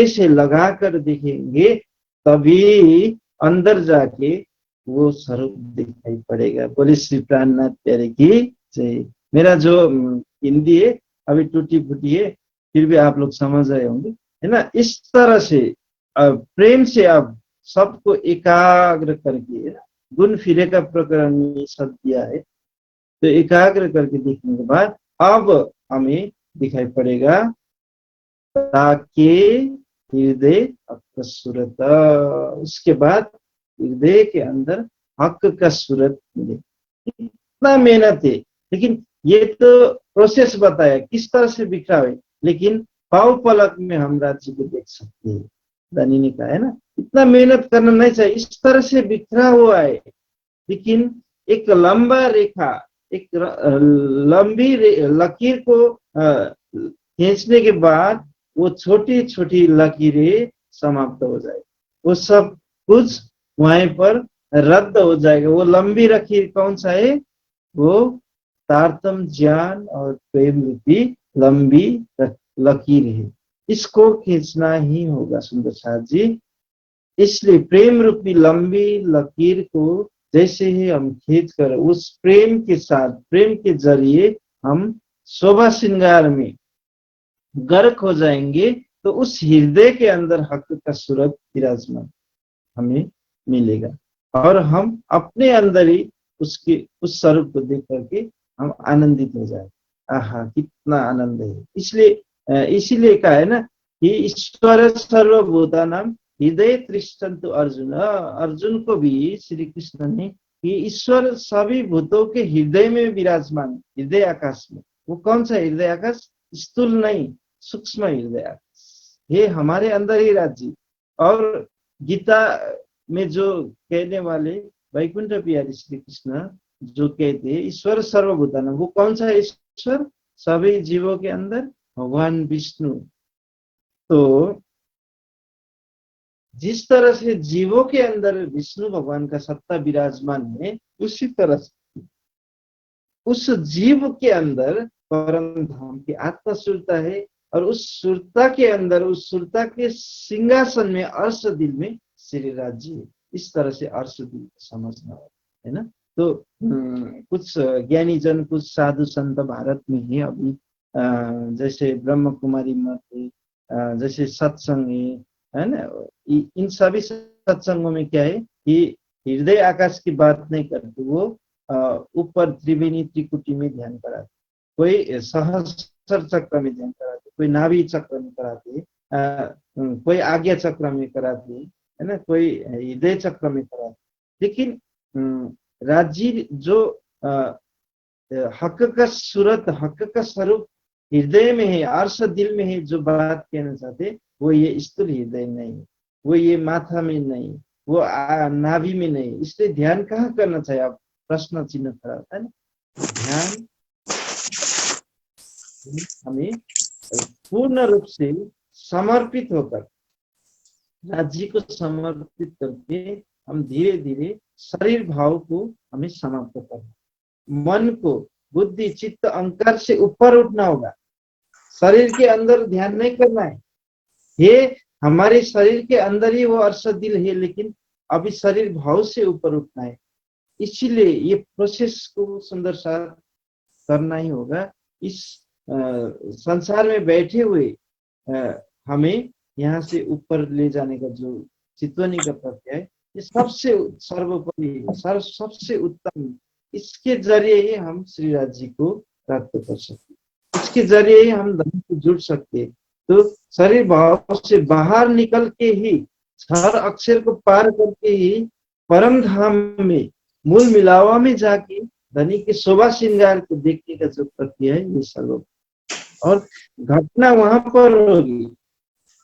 से लगा कर देखेंगे, तभी अंदर जाके वो स्वरूप दिखाई पड़ेगा। बोले श्री प्राणनाथ प्यारे की जय। मेरा जो हिंदी है अभी टूटी फूटी है, फिर भी आप लोग समझ रहे होंगे, है ना। इस तरह से प्रेम से आप सबको एकाग्र करके, गुण फिरे का प्रकरण में सब दिया है, तो एकाग्र करके देखने के बाद अब हमें दिखाई पड़ेगा ताकि हृदय हक सूरत, उसके बाद हृदय के अंदर हक का सूरत मिले। इतना मेहनत है, लेकिन ये तो प्रोसेस बताया किस तरह से बिखरा है, लेकिन पाव पलक में हम राज्य को देख सकते हैं। दानी ने कहा है ना, इतना मेहनत करना नहीं चाहिए, इस तरह से बिखरा हुआ है, लेकिन एक लंबा रेखा, एक लंबी लकीर को खींचने के बाद वो छोटी छोटी लकीरें समाप्त हो जाएगी, वो सब कुछ वहीं पर रद्द हो जाएगा। वो लंबी लकीर कौन सा है? वो तारतम ज्ञान और प्रेम रूपी लंबी लकीर है, इसको खींचना ही होगा सुंदर साथ जी। इसलिए प्रेम रूपी लंबी लकीर को जैसे ही हम खींच कर उस प्रेम के साथ, प्रेम के जरिए हम शोभा श्रृंगार में गर्क हो जाएंगे, तो उस हृदय के अंदर हक का सूरत विराजमान हमें मिलेगा, और हम अपने अंदर ही उसके उस स्वरूप को देख करके हम आनंदित हो जाए। आहा, कितना आनंद है। इसीलिए कहा है ना कि ईश्वर सर्वभूता नाम हृदय तृष्टन्तु अर्जुन। अर्जुन को भी श्री कृष्ण ने कि ईश्वर सभी भूतों के हृदय में विराजमान, हृदय आकाश में। वो कौन सा हृदय आकाश? स्थूल नहीं, सूक्ष्म हृदय आकाश, ये हमारे अंदर ही राज्य। और गीता में जो कहने वाले वैकुंठ बिहारी श्री कृष्ण जो कहते हैं ईश्वर सर्वभूतान, वो कौन सा ईश्वर? सभी जीवों के अंदर भगवान विष्णु। तो जिस तरह से जीवों के अंदर विष्णु भगवान का सत्ता विराजमान है, उसी तरह से उस जीव के अंदर परम धाम की आत्मा सुरता है, और उस सुरता के अंदर, उस सुरता के सिंहासन में, अर्श दिल में श्री राज्य है। इस तरह से अर्श दिल समझना है ना। तो कुछ ज्ञानी जन, कुछ साधु संत भारत में है अभी, जैसे ब्रह्म कुमारी मठ है, जैसे सत्संग है ना। इन सभी सत्संगों में क्या है कि हृदय आकाश की बात नहीं करते, वो ऊपर त्रिवेणी त्रिकुटी में ध्यान कराते, कोई सहस्र चक्र में ध्यान कराते, कोई नाभि चक्र में कराते, कोई आज्ञा चक्र में कराते है ना, कोई हृदय चक्र में कराते। लेकिन राज्य जो हक का सूरत, हक का स्वरूप हृदय में है, अर्श दिल में है, जो बात कहना चाहते, वो ये स्थूल हृदय नहीं, वो ये माथा में नहीं, वो नाभि में नहीं। इसलिए ध्यान कहाँ करना चाहिए? आप प्रश्न चिन्ह खड़ा होता है ना। ध्यान हमें पूर्ण रूप से समर्पित होकर, राज्य को समर्पित करके, हम धीरे धीरे शरीर भाव को हमें समाप्त करना, मन को बुद्धि चित्त अहंकार से ऊपर उठना होगा। शरीर के अंदर ध्यान नहीं करना है। ये हमारे शरीर के अंदर ही वो अर्श दिल है, लेकिन अभी शरीर भाव से ऊपर उठना है। इसीलिए ये प्रोसेस को सुंदर सा करना ही होगा। इस संसार में बैठे हुए हमें यहाँ से ऊपर ले जाने का जो चितवनी का प्रत्यय है, ये सबसे सर्वोपरि, सबसे उत्तम। इसके जरिए ही हम श्री राज्य को प्राप्त कर सकते, इसके जरिए ही हम धर्म से जुड़ सकते। तो शरीर भाव से बाहर निकल के ही, हर अक्षर को पार करके ही परम धाम में, मूल मिलावा में जाके धनी के शोभा श्रृंगार को देखने का जो प्रक्रिया है, ये सर्व और घटना वहां पर होगी।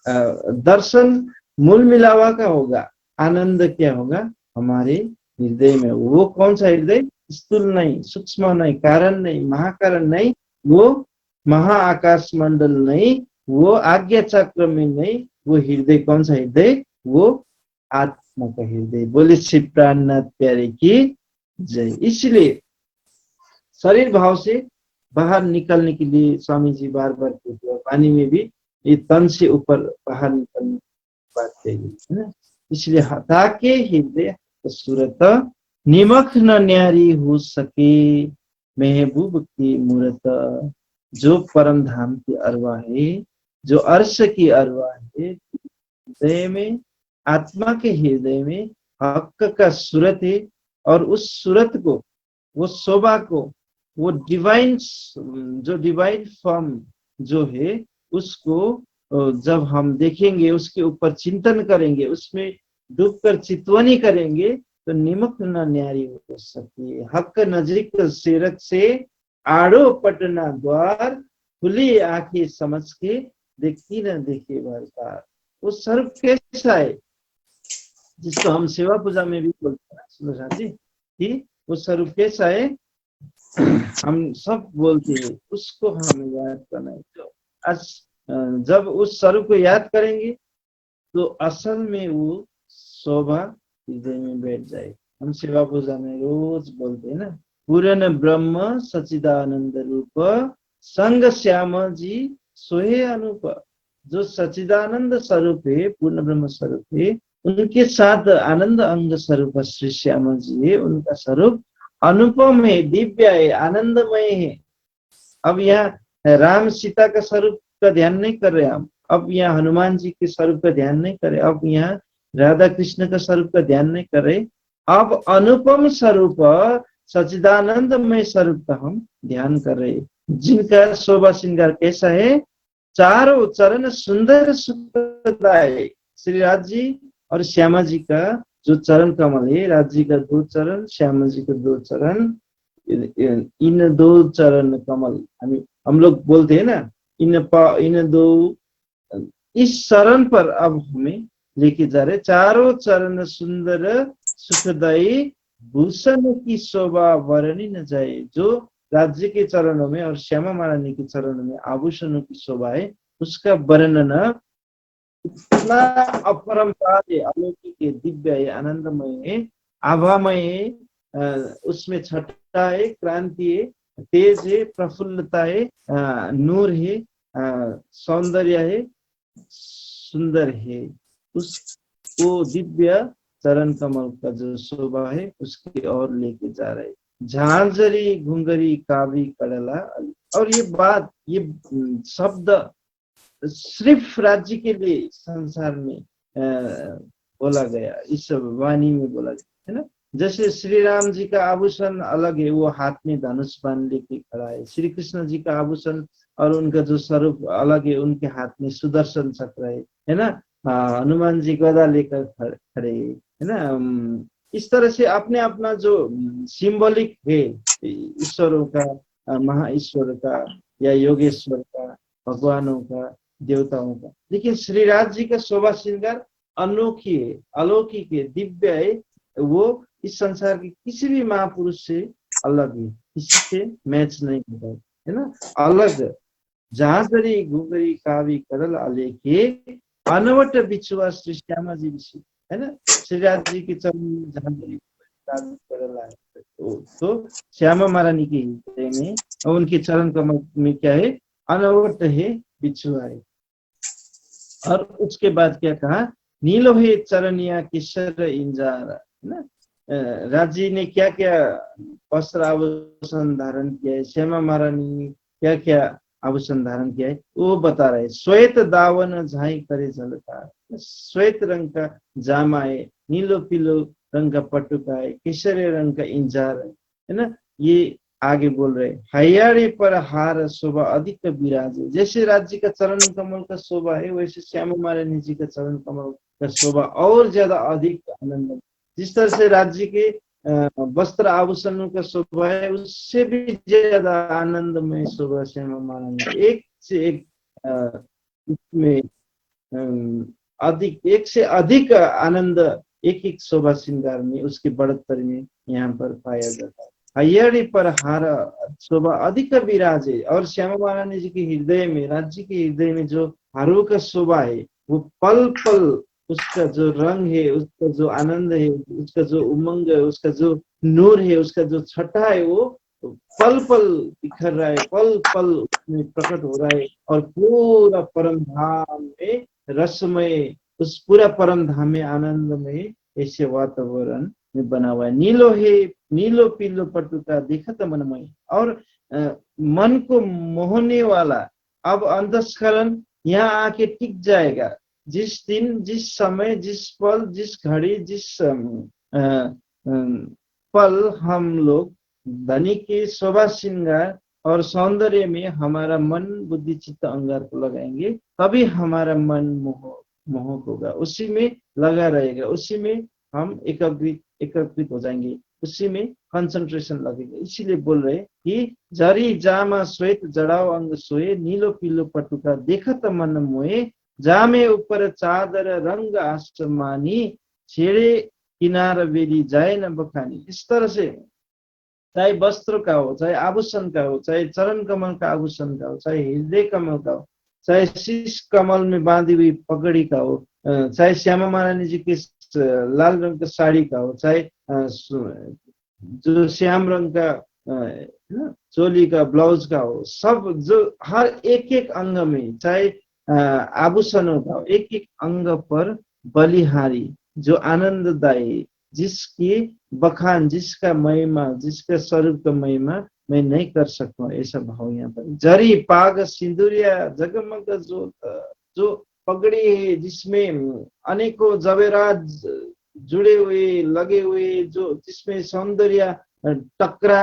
दर्शन मूल मिलावा का होगा, आनंद क्या होगा? हमारे हृदय में। वो कौन सा हृदय? स्थूल नहीं, सूक्ष्म नहीं, कारण नहीं, महाकारण नहीं, वो महाआकाश मंडल नहीं, वो आज्ञा चक्र में नहीं, वो हृदय कौन सा हृदय? वो आत्मा का हृदय। बोले श्री प्राणनाथ प्यारे की जय। इसलिए शरीर भाव से बाहर निकलने के लिए स्वामी जी बार बार कहते हैं, पानी में भी ये तन से ऊपर बाहर निकलने की बात कही है ना। इसलिए ताकि हृदय सूरत निमख न न्यारी हो सके, महबूब की मूरत। जो परम धाम की अरवा है, जो अर्श की अरवा है, हृदय में, आत्मा के हृदय में हक का सूरत है। और उस सूरत को, वो शोभा को, वो डिवाइन, जो डिवाइन फॉर्म जो है, उसको जब हम देखेंगे, उसके ऊपर चिंतन करेंगे, उसमें डूबकर चितवनी करेंगे, तो निमक न न्यारी हो सके। हक नजदीक सेरक से आड़ो पटना द्वार, खुली आंखें समझ के देखी न देखे बार। वो सर्व कैसा है, जिसको हम सेवा पूजा में भी बोलते हैं सुंदर जी, कि वो स्वरूप कैसा है, हम सब बोलते हैं, उसको हमें याद करना है। तो जब उस स्वरूप को याद करेंगे, तो असल में वो शोभा हृदय में बैठ जाए। हम सेवा पूजा में रोज बोलते हैं ना, पूर्ण ब्रह्म सच्चिदानंद रूप, संग श्याम जी सोहे अनूप। जो सच्चिदानंद स्वरूप है, पूर्ण ब्रह्म स्वरूप है, उनके साथ आनंद अंग स्वरूप श्री श्याम जी है। उनका स्वरूप अनुपम है, दिव्य है, आनंदमय है। अब यहाँ राम सीता का स्वरूप का ध्यान नहीं कर रहे हम, अब यहाँ हनुमान जी के स्वरूप का ध्यान नहीं कर रहे, अब यहाँ राधा कृष्ण का स्वरूप का ध्यान नहीं कर रहे। अब अनुपम स्वरूप, सच्चिदानंदमय स्वरूप का हम ध्यान कर रहे, जिनका शोभा श्रृंगार कैसा है, चारों चरण सुंदर सुखदायक। श्री राज जी और श्यामा जी का जो चरण कमल है, राज जी का 2 चरण, श्यामा जी का 2 चरण, इन 2 चरण कमल हम लोग बोलते हैं ना, इन 2, इस चरण पर अब हमें लेके जा रहे। चारों चरण सुंदर सुखदायी, भूषण की शोभा वर्णि न जाए। जो राज्य के चरणों में और श्यामा महारानी के चरणों में आभूषणों की शोभा है, उसका वर्णन इतना अपरंपार है, अलौकिक है, दिव्य है, आनंदमय है, आभामय है, उसमें छटा है, क्रांति है, तेज है, प्रफुल्लता है, नूर है, सौंदर्य है, सुंदर है। उसको दिव्य चरण कमल का जो शोभा है उसकी ओर लेके जा रहे, झांझरी घुंगरी कावी कड़ला। और ये बात, ये शब्द सिर्फ राज्य के लिए संसार में बोला गया, इस वाणी में बोला गया, है ना। जैसे श्री राम जी का आभूषण अलग है, वो हाथ में धनुष बाण लेके खड़ा है। श्री कृष्ण जी का आभूषण और उनका जो स्वरूप अलग है, उनके हाथ में सुदर्शन चक्र है ना। हनुमान जी गदा लेकर खड़े है ना। इस तरह से अपने अपना जो सिंबॉलिक है ईश्वरों का, महा ईश्वर का या योगेश्वर का, भगवानों का, देवताओं का, लेकिन श्री राज जी का शोभा श्रृंगार अनोखी है, अलौकिक है, दिव्य है। वो इस संसार के किसी भी महापुरुष से अलग है, किसी से मैच नहीं होता है ना, अलग। झांझरी घुंगरी कावी करल आलेखे अनवट बिछुआ श्री श्यामा जी विषय, है ना। श्री राज जी के चरण में झांझरी कावी करल आए तो श्यामा महारानी के हृदय में और उनके चरण कमल में क्या है, अनवट है, बिछुआ है। और उसके बाद क्या कहा, नीलो है चरनिया किशोर इंजार, है ना। राजी ने क्या क्या वस्त्र आभूषण धारण किया है, श्यामा महारानी ने क्या क्या आभूषण धारण किया है, वो बता रहे। श्वेत दावन झाई करे झलकार, श्वेत रंग का जामा है, नीलो पीलो रंग का पटुका है, केसरी रंग का इंजार है ना। ये आगे बोल रहे, हरियाणी पर हार शोभा अधिक विराज। जैसे राज्य का चरण कमल का शोभा है, वैसे श्यामा महारानी जी का चरण कमल का शोभा और ज्यादा अधिक आनंद। जिस तरह से राज्य के वस्त्र आभूषणों का शोभा है, उससे भी ज्यादा आनंदमय शोभा श्यामा महारानी, एक से एक इसमें अधिक, एक से अधिक आनंद एक एक शोभा श्रृंगार में, उसकी बढ़ोत्तरी में यहाँ पर पाया जाता है। हरियाणी पर हार शोभा अधिक विराज है। और श्यामा महारानी जी के हृदय में, राज्य के हृदय में जो हारों का शोभा है, वो पल पल उसका जो रंग है, उसका जो आनंद है, उसका जो उमंग है, उसका जो नूर है, उसका जो छटा है, वो पल पल बिखर रहा है, पल पल उसमें प्रकट हो रहा है। और पूरा परम धाम में रसमय, उस पूरा परम धाम में आनंदमय ऐसे वातावरण में बना हुआ है। नीलो है, नीलो पीलो पटुका देखत मनमय, और मन को मोहने वाला अब अंतस्खलन यहाँ आके टिक जाएगा। जिस दिन, जिस समय, जिस पल, जिस घड़ी, जिस पल हम लोग धनी के शोभा श्रृंगार और सौंदर्य में हमारा मन बुद्धि चित्त अंगार को लगाएंगे, तभी हमारा मन मोहक होगा, उसी में लगा रहेगा, उसी में हम एकत्रित हो जाएंगे, उसी में कंसंट्रेशन लगेगा। इसीलिए बोल रहे कि जरी जामा श्वेत जड़ाओ अंग सोए, नीलो पीलो पटुका देखत मन मोए, जामे ऊपर चादर रंग आसमानी, छेड़े किनार बेली जाए न बखानी। इस तरह से चाहे वस्त्र का हो, चाहे आभूषण का हो, चाहे चरण कमल का आभूषण का हो, चाहे हृदय कमल का हो, चाहे शीश कमल में बांधी हुई पगड़ी का हो, चाहे श्यामा महारानी जी की लाल रंग का साड़ी का हो, चाहे जो श्याम रंग का चोली का, ब्लाउज का हो, सब जो हर एक एक अंग में, चाहे आभूषणों का हो, एक एक अंग पर बलिहारी जो आनंददायी, जिसकी बखान, जिसका महिमा, जिसका स्वरूप का महिमा मैं नहीं कर सकता, ऐसा भाव यहाँ पर। जरी पाग सिंदूरिया जगमग जोत, जो पगड़ी है जिसमें अनेकों जवेरात जुड़े हुए, लगे हुए, जो जिसमें सौंदर्य टकरा,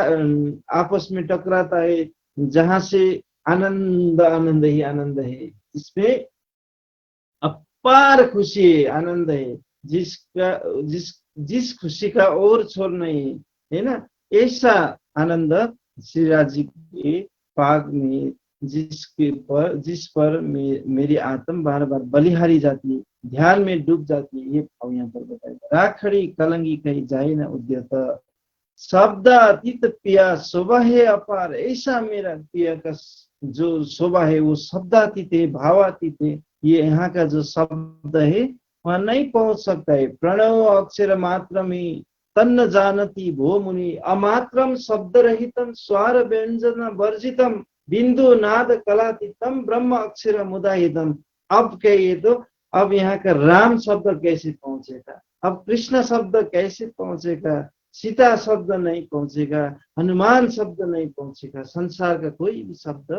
आपस में टकराता है, जहां से आनंद आनंद ही आनंद है, इसमें अपार खुशी है, आनंद है, जिस खुशी का और छोर नहीं है ना। ऐसा आनंद श्री राज जी के पाग में, जिस पर मेरी आत्म बार बार बलिहारी जाती है, ध्यान में डूब जाती है, ये भाव यहाँ पर बताया। राखड़ी कलंगी कहीं जाए ना उद्यत, शब्द अतीत पिया शोभा है अपार। ऐसा मेरा पिया का जो शोभा है वो शब्दातीत है, भावातीत है, ये यहाँ का जो शब्द है वहाँ नहीं पहुंच सकता है। प्रणव अक्षर मात्रमी तन्न जानती भो मुनि अमात्रम शब्द रहितम स्वर व्यंजन वर्जितम बिंदु नाद कलातीतम ब्रह्म अक्षर मुदाहितम। अब कहिए तो अब यहाँ का राम शब्द कैसे पहुंचेगा, अब कृष्ण शब्द कैसे पहुंचेगा, सीता शब्द नहीं पहुंचेगा, हनुमान शब्द नहीं पहुंचेगा, संसार का कोई भी शब्द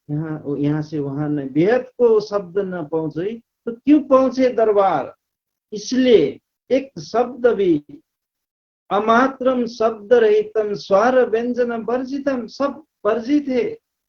यहाँ से वहां नहीं, बेहद को शब्द न पहुंचे तो क्यों पहुंचे दरबार। इसलिए एक शब्द भी अमात्रम शब्द रहितम स्वर व्यंजन वर्जितम, सब वर्जित है।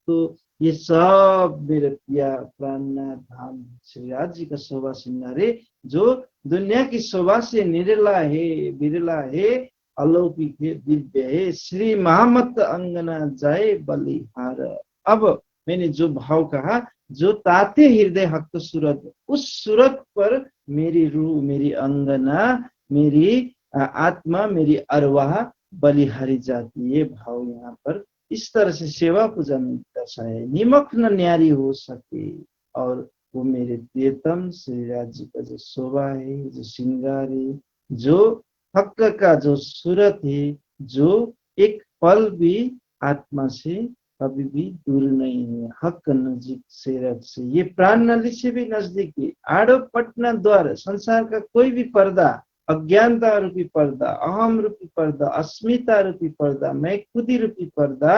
तो ये सब मेरे पिया प्राणनाथ धाम श्री राज जी का शोभा सिंगारे, जो दुनिया की शोभा से निरला है, बिरला है, अलौकिक है, दिव्य है। श्री महामत अंगना जाए बलिहार। अब मैंने जो भाव कहा, जो ताते हृदय हक सूरत, उस सूरत पर मेरी रूह, मेरी अंगना, मेरी आत्मा, मेरी अरवाह बलिहारी जाती है। भाव यहाँ पर इस तरह से सेवा पूजा में दर्शाया, निमग्न न्यारी हो सके। और वो मेरे प्रियतम श्री राज जी का जो शोभा है, जो श्रृंगार है, जो हक का जो सूरत है, जो एक पल भी आत्मा से कभी भी दूर नहीं है, हक नजीक से रख से, ये प्राण नली से भी नजदीक है। आड़ो पटना द्वार, संसार का कोई भी पर्दा, अज्ञानता रूपी पर्दा, अहम रूपी पर्दा, अस्मिता रूपी पर्दा, मैं खुदी रूपी पर्दा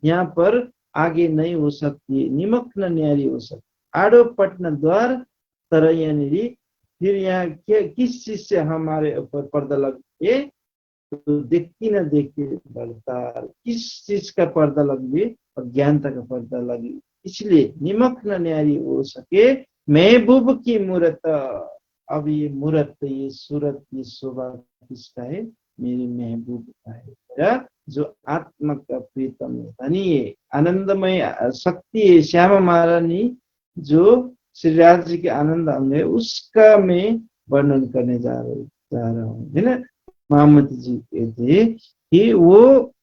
यहाँ पर आगे नहीं हो सकती है, निमग्न न्यारी हो सकती। आड़ो पटना द्वार तरह यानी फिर यहाँ किस चीज से हमारे ऊपर पर्दा लगी है, तो देखती न देखती बरतार, किस चीज का पर्दा लगी, अज्ञानता का पर्दा लगी। इसलिए निमग्न न्यारी हो सके महबूब की मूरत। अब ये मूरत, ये सूरत, ये शोभा किसका है, मेरी महबूब का है, मेरा जो आत्मा का प्रीतम है, धनी है, आनंदमय शक्ति है, श्यामा महारानी जो श्री राज जी के आनंद अंग है, उसका मैं वर्णन करने जा रहा हूँ, है ना। महामती जी कहते कि वो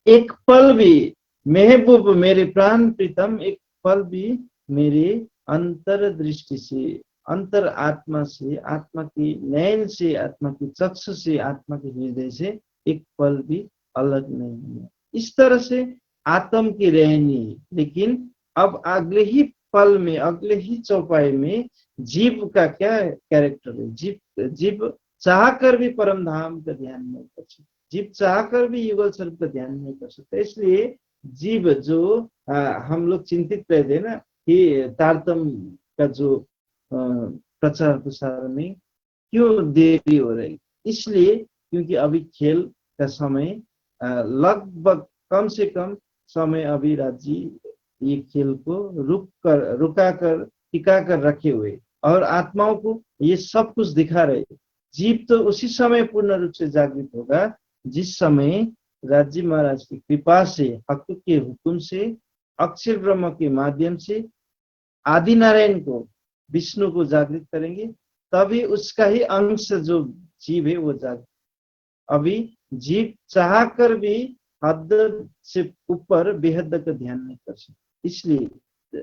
एक पल भी महबूब, मेरे प्राण प्रीतम, एक पल भी मेरे अंतर दृष्टि से, अंतर आत्मा से, आत्मा की नयन से, आत्मा की चक्षु से, आत्मा के हृदय से एक पल भी अलग नहीं है। इस तरह से आत्म की रहनी है। लेकिन अब अगले ही पल में, अगले ही चौपाई में जीव का क्या कैरेक्टर है। जीव चाह कर भी परम धाम का ध्यान नहीं कर सकता, जीव चाह कर भी युगल स्वरूप का ध्यान नहीं कर सकता। इसलिए जीव जो हम लोग चिंतित रहते ना कि तारतम का जो प्रचार प्रसार में क्यों देरी हो रही, इसलिए क्योंकि अभी खेल का समय लगभग कम से कम समय अभी राज्य ये खेल को रुका कर टिका कर रखे हुए और आत्माओं को ये सब कुछ दिखा रहे। जीव तो उसी समय पूर्ण रूप से जागृत होगा जिस समय राज्य महाराज की कृपा से, हक के हुक्म से, अक्षर ब्रह्म के माध्यम से आदि नारायण को, विष्णु को जागृत करेंगे, तभी उसका ही अंश जो जीव है वो जागृत। अभी जीव चाह कर भी हद से ऊपर बेहद का ध्यान नहीं कर सकते। इसलिए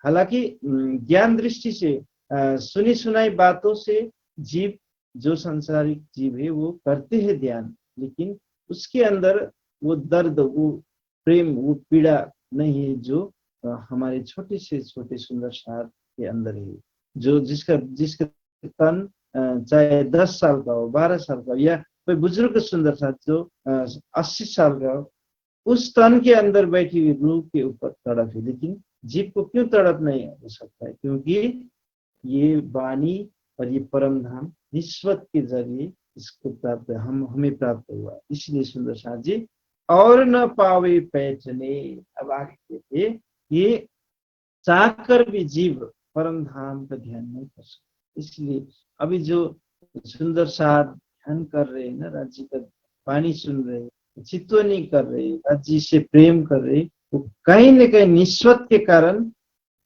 हालांकि ज्ञान दृष्टि से सुनी सुनाई बातों से जीव, जो संसारिक जीव है वो करते हैं ध्यान, लेकिन उसके अंदर वो दर्द, वो प्रेम, वो पीड़ा नहीं है जो हमारे छोटे से छोटे सुंदर सार के अंदर है। जो जिसका तन चाहे 10 साल का हो, 12 साल का, या कोई बुजुर्ग सुंदर साथ जो 80 साल का हो, उस तन के अंदर बैठी हुई रूह के ऊपर तड़प है। लेकिन जीव को क्यों तड़प नहीं हो सकता है, क्योंकि ये वाणी और ये परम धाम निस्वत के जरिए इसको प्राप्त, हमें प्राप्त हुआ। इसलिए सुंदर साथ जी और न पावे पहचने, अब आगे कहते ये चाहकर भी जीव परम धाम का ध्यान नहीं कर सकता। इसलिए अभी जो सुंदर साथ ध्यान कर रहे हैं ना, राज्य का वाणी सुन रहे, चित्तवनी कर रहे, राज्य से प्रेम कर रहे, वो कहीं न कहीं निस्वत के कारण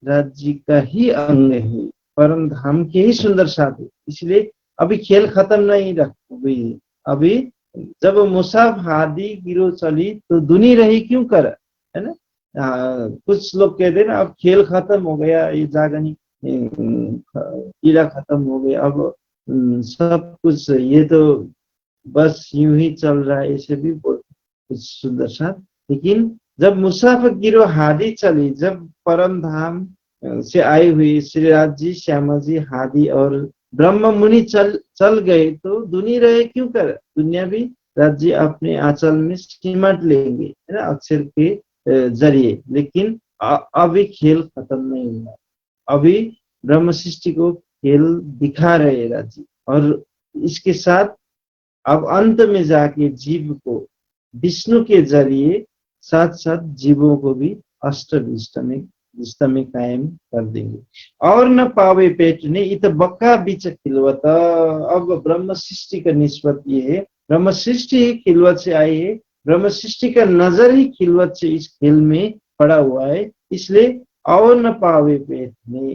राज्य का ही अंग है, परम धाम के ही सुंदर साथ है। इसलिए अभी खेल खत्म नहीं हुई है। अभी जब मुसाफ हादी गिरो चली तो दुनी रही क्यों कर, है ना। कुछ लोग कहते हैं ना अब खेल खत्म हो गया, ये जागनी, कीड़ा खत्म हो गए, अब सब कुछ ये तो बस यूं ही चल रहा है, ऐसे भी कुछ सुंदर सा। लेकिन जब मुसाफिर गिरोह हादी चली, जब परम धाम से आई हुई श्रीराज जी, श्यामा जी, हादी और ब्रह्म मुनि चल चल गए, तो दुनी रहे क्यों कर, दुनिया भी राज्य अपने आंचल में सिमट लेंगे, है ना, अक्षर के जरिए। लेकिन अभी खेल खत्म नहीं हुआ, अभी ब्रह्म सृष्टि को खेल दिखा रहे राज्य। और इसके साथ अब अंत में जाके जीव को विष्णु के जरिए साथ साथ जीवों को भी अष्ट विष्ट में कायम कर देंगे। और न पावे पेट ने इत बक्का बीच खिलवत। अब ब्रह्म सृष्टि का निष्पत ये है, ब्रह्म सृष्टि ही खिलवत से आई है, ब्रह्म सृष्टि का नजर ही खिलवत से इस खेल में पड़ा हुआ है। इसलिए और न पावे पेट ने,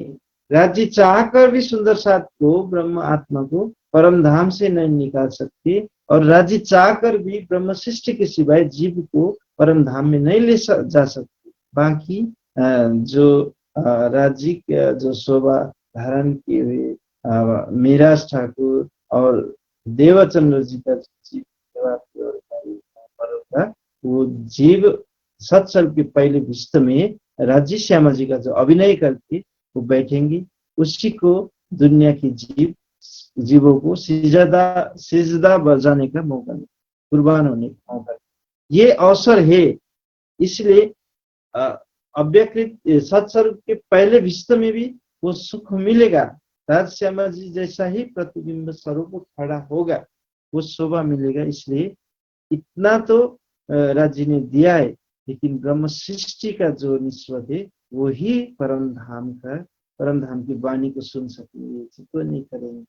राज्य चाहकर भी सुंदर साथ को, ब्रह्म आत्मा को परम धाम से नहीं निकाल सकते, और राज्य चाहकर भी ब्रह्म सृष्टि के सिवाय जीव को परम धाम में नहीं ले जा सकते। बाकी जो राज्य का जो शोभा धारण किए हुए मीराज ठाकुर और देवचंद्र जी का जीव का वो जीव सत्सल के पहले विश्व में राज्य श्यामा जी का जो अभिनय करके वो बैठेंगे, उसी को दुनिया की जीवों को सिजदा बजाने का मौका, कुर्बान होने का मौका, ये अवसर है। इसलिए अव्यकृत सत्स्वरूप के पहले विश्व में भी वो सुख मिलेगा। राज श्यामा जी जैसा ही प्रतिबिंब स्वरूप खड़ा होगा, वो शोभा मिलेगा। इसलिए इतना तो राज्य ने दिया है, लेकिन ब्रह्म सृष्टि का जो निस्वत है वो ही परम धाम की वाणी को सुन सकेंगे, चिंतन करेंगे,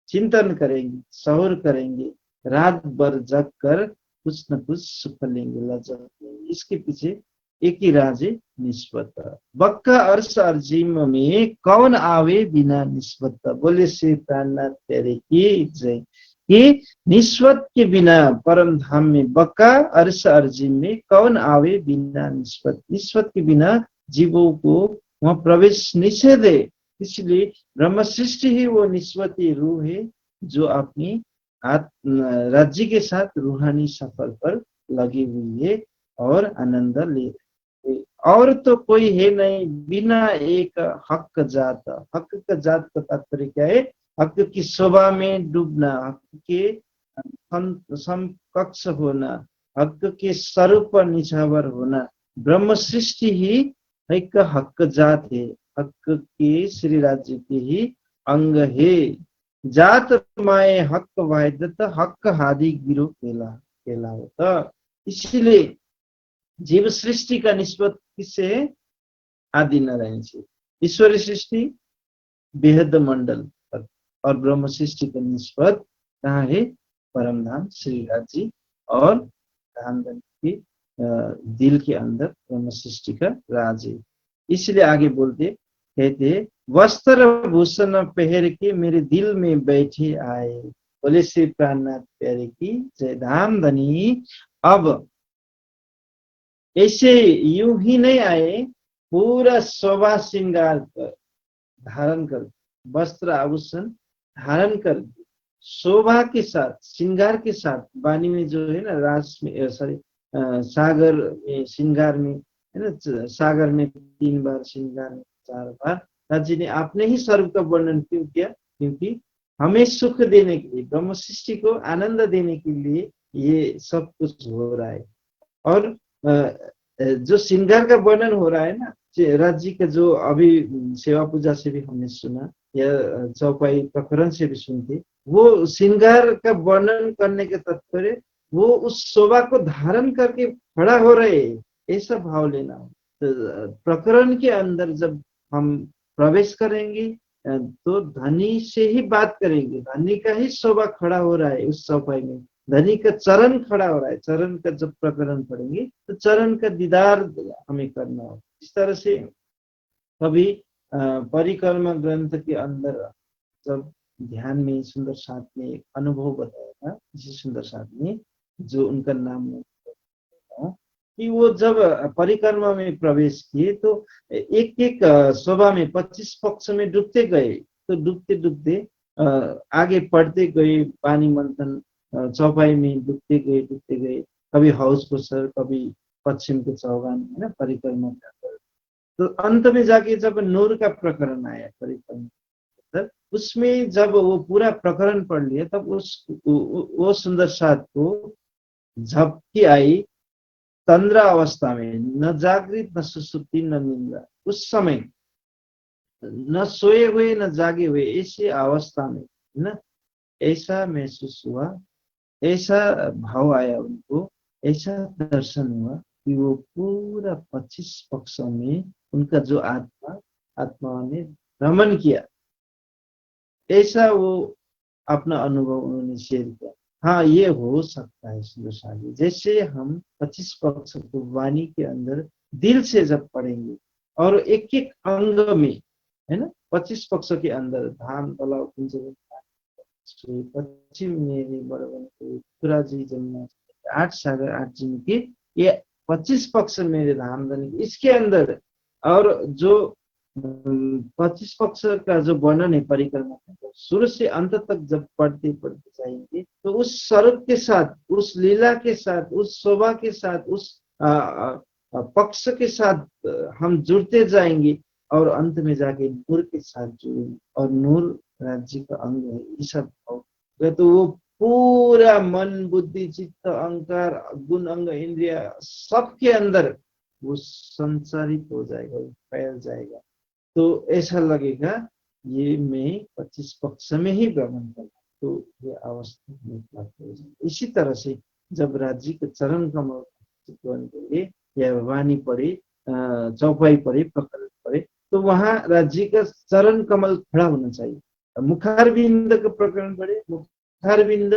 चिंतन करेंगे, सौर करेंगे, रात भर जग कर कुछ न कुछ सुख लेंगे, लज्जत लेंगे। इसके पीछे एक ही राज है, निस्बत। बक्का अर्श अर्जिम में कौन आवे बिना निस्बत। बोले श्री प्राणनाथ प्यारे की जय। कि निस्बत के बिना परम धाम में, बक्का अर्श अर्जिम में कौन आवे बिना निस्बत, निस्बत के बिना जीवों को वहां प्रवेश निषेध है। इसलिए ब्रह्म सृष्टि ही वो निस्बती रूह है जो अपनी राज्य के साथ रूहानी सफर पर लगी हुई है और आनंद ले रही है। और तो कोई है नहीं बिना एक हक जात। हक का जात का तात्पर्य क्या है, हक की शोभा में डूबना, हक के समकक्ष होना, हक के स्वरूप पर निछावर होना। ब्रह्म सृष्टि ही एक हक जात है, हक के श्री राज्य के ही अंग है। जात माए हक वायदत हक हादी गिरो केला होता। इसलिए जीव सृष्टि का निस्बत किससे है, आदि नारायण से। ईश्वरी सृष्टि बेहद मंडल पर, और ब्रह्म सृष्टि का निस्बत कहाँ है, परम धाम श्री राज्य और धाम के दिल के अंदर ब्रह्म सृष्टि का राज है। इसलिए आगे बोलते कहते वस्त्र भूषण पहर के मेरे दिल में बैठे आए। बोले श्री प्राणनाथ प्यारे की जय। धाम धनी अब ऐसे यूं ही नहीं आए, पूरा शोभा श्रृंगार कर धारण कर, वस्त्र आभूषण धारण कर, शोभा के साथ श्रृंगार के साथ। वाणी में जो है ना, रास में सागर में श्रृंगार में है ना, सागर में 3 बार, श्रृंगार में 4 बार। राज्य ने आपने ही स्वरूप का वर्णन क्यों किया, क्योंकि हमें सुख देने के लिए, ब्रह्म सृष्टि को आनंद देने के लिए ये सब कुछ हो रहा है। और जो श्रृंगार का वर्णन हो रहा है ना, राज्य का जो अभी सेवा पूजा से भी हमने सुना या चौपाई प्रकरण से भी सुनते, वो श्रृंगार का वर्णन करने के तात्पर्य वो उस शोभा को धारण करके खड़ा हो रहे, ऐसा भाव लेना। तो प्रकरण के अंदर जब हम प्रवेश करेंगे तो धनी से ही बात करेंगे, धनी का ही शोभा खड़ा हो रहा है उस चौपाई में, धनी का चरण खड़ा हो रहा है। चरण का जब प्रकरण पढ़ेंगे तो चरण का दीदार हमें करना हो। इस तरह से कभी परिक्रमा ग्रंथ के अंदर जब ध्यान में सुंदर साथ ने एक अनुभव बताया था, इसी सुंदर साथ ने जो उनका नाम कि वो जब परिक्रमा में प्रवेश किए तो एक एक शोभा में 25 पक्ष में डूबते गए। तो डूबते डूबते आगे बढ़ते गए, पानी मंथन चौपाई में डूबते गए, कभी हौज को सर, कभी पश्चिम के चौगान, है ना, परिक्रमा के अंदर। तो अंत में जाके जब नूर का प्रकरण आया परिक्रमा, तब उसमें जब वो पूरा प्रकरण पढ़ लिया, तब वो सुंदर साध को झपकी आई तंद्रा अवस्था में, न जागृत न सुसुप्ति न निंद्रा। उस समय न सोए हुए न जागे हुए, ऐसी अवस्था में, है ना, ऐसा महसूस हुआ, ऐसा भाव आया उनको, ऐसा दर्शन हुआ कि वो पूरा 25 पक्षों में उनका जो आत्मा ने भ्रमण किया। ऐसा वो अपना अनुभव उन्होंने शेयर किया। हाँ, ये हो सकता है सुदर्शन, जैसे हम 25 पक्ष को वाणी के अंदर दिल से जब पढ़ेंगे और एक एक अंग में, है ना, 25 पक्षों के अंदर धाम तलाव कुंज पश्चिम मेरी बड़वन पुराजी जमुना 8 सागर 8 जिनके, ये 25 पक्ष मेरे धामधनी, इसके अंदर। और जो 25 पक्ष का जो वर्णन है परिक्रमा, शुरू से अंत तक जब पढ़ते पढ़ते जाएंगे तो उस स्वरूप के साथ, उस लीला के साथ, उस शोभा के साथ, उस पक्ष के साथ हम जुड़ते जाएंगे और अंत में जाके नूर के साथ जुड़ेंगे। और नूर राज्य का अंग है, ये सब भाव। तो वो पूरा मन बुद्धि चित्त अहंकार गुण अंग इंद्रिया सबके अंदर वो संचारित हो जाएगा, फैल जाएगा। तो ऐसा लगेगा ये मैं 25 पक्ष में ही भ्रमण कर, तो ये अवस्था में प्राप्त हो जाए। इसी तरह से जब राज्य के चरण कमल के लिए या वाणी पढ़े, चौपाई पढ़े, प्रकरण पढ़े, तो वहां राज्य का चरण कमल खड़ा होना चाहिए। मुखारबिंद का प्रकरण पढ़े, मुखारबिंद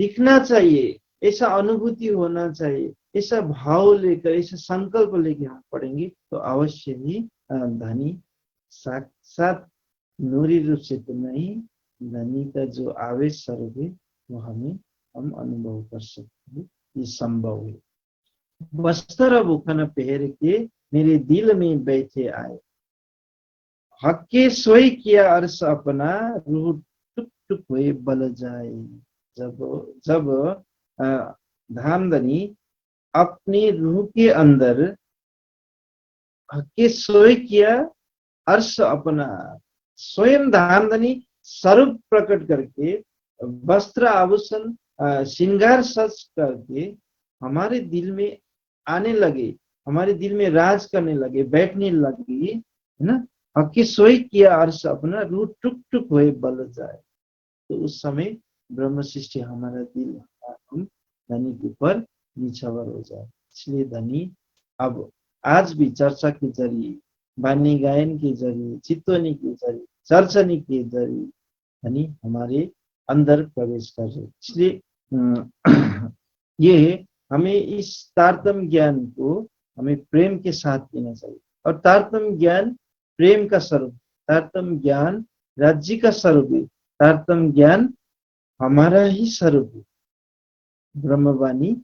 दिखना चाहिए, ऐसा अनुभूति होना चाहिए। ऐसा भाव लेकर, ऐसा संकल्प लेकर हम पढ़ेंगे तो अवश्य ही धनी साक्षात नूरी रूप से तो नहीं, धनी का जो आवेश स्वरूप है वो हम अनुभव कर सकते हैं। ये संभव है। वस्त्र भूखन पहर के मेरे दिल में बैठे आए, हक्के सोई किया अर्श अपना, रूह टुक टुक हुए बल जाए। जब धामधनी अपनी रूह के अंदर हक्के सोई किया अर्श अपना, स्वयं धामधनी स्वरूप प्रकट करके वस्त्र आभूषण श्रृंगार सज करके हमारे दिल में आने लगे, हमारे दिल में राज करने लगे, बैठने लगे, है ना। हक्के सोई किया अर्श अपना, रूह टुक टुक हुए बल जाए। तो उस समय ब्रह्म सृष्टि हमारा दिल, हम धनी के ऊपर निछावर हो जाए। इसलिए धनी अब आज भी चर्चा के जरिए, वाणी गायन के जरिए, चित्तवनी के जरिए, चर्चनी के जरिए धनी हमारे अंदर प्रवेश कर रहे। इसलिए ये हमें इस तारतम्य ज्ञान को हमें प्रेम के साथ देना चाहिए। और तारतम्य ज्ञान प्रेम का स्वरूप, तारतम्य ज्ञान राज्य का स्वरूप है, तारतम्य ज्ञान हमारा ही स्वरूप है। ब्रह्मवाणी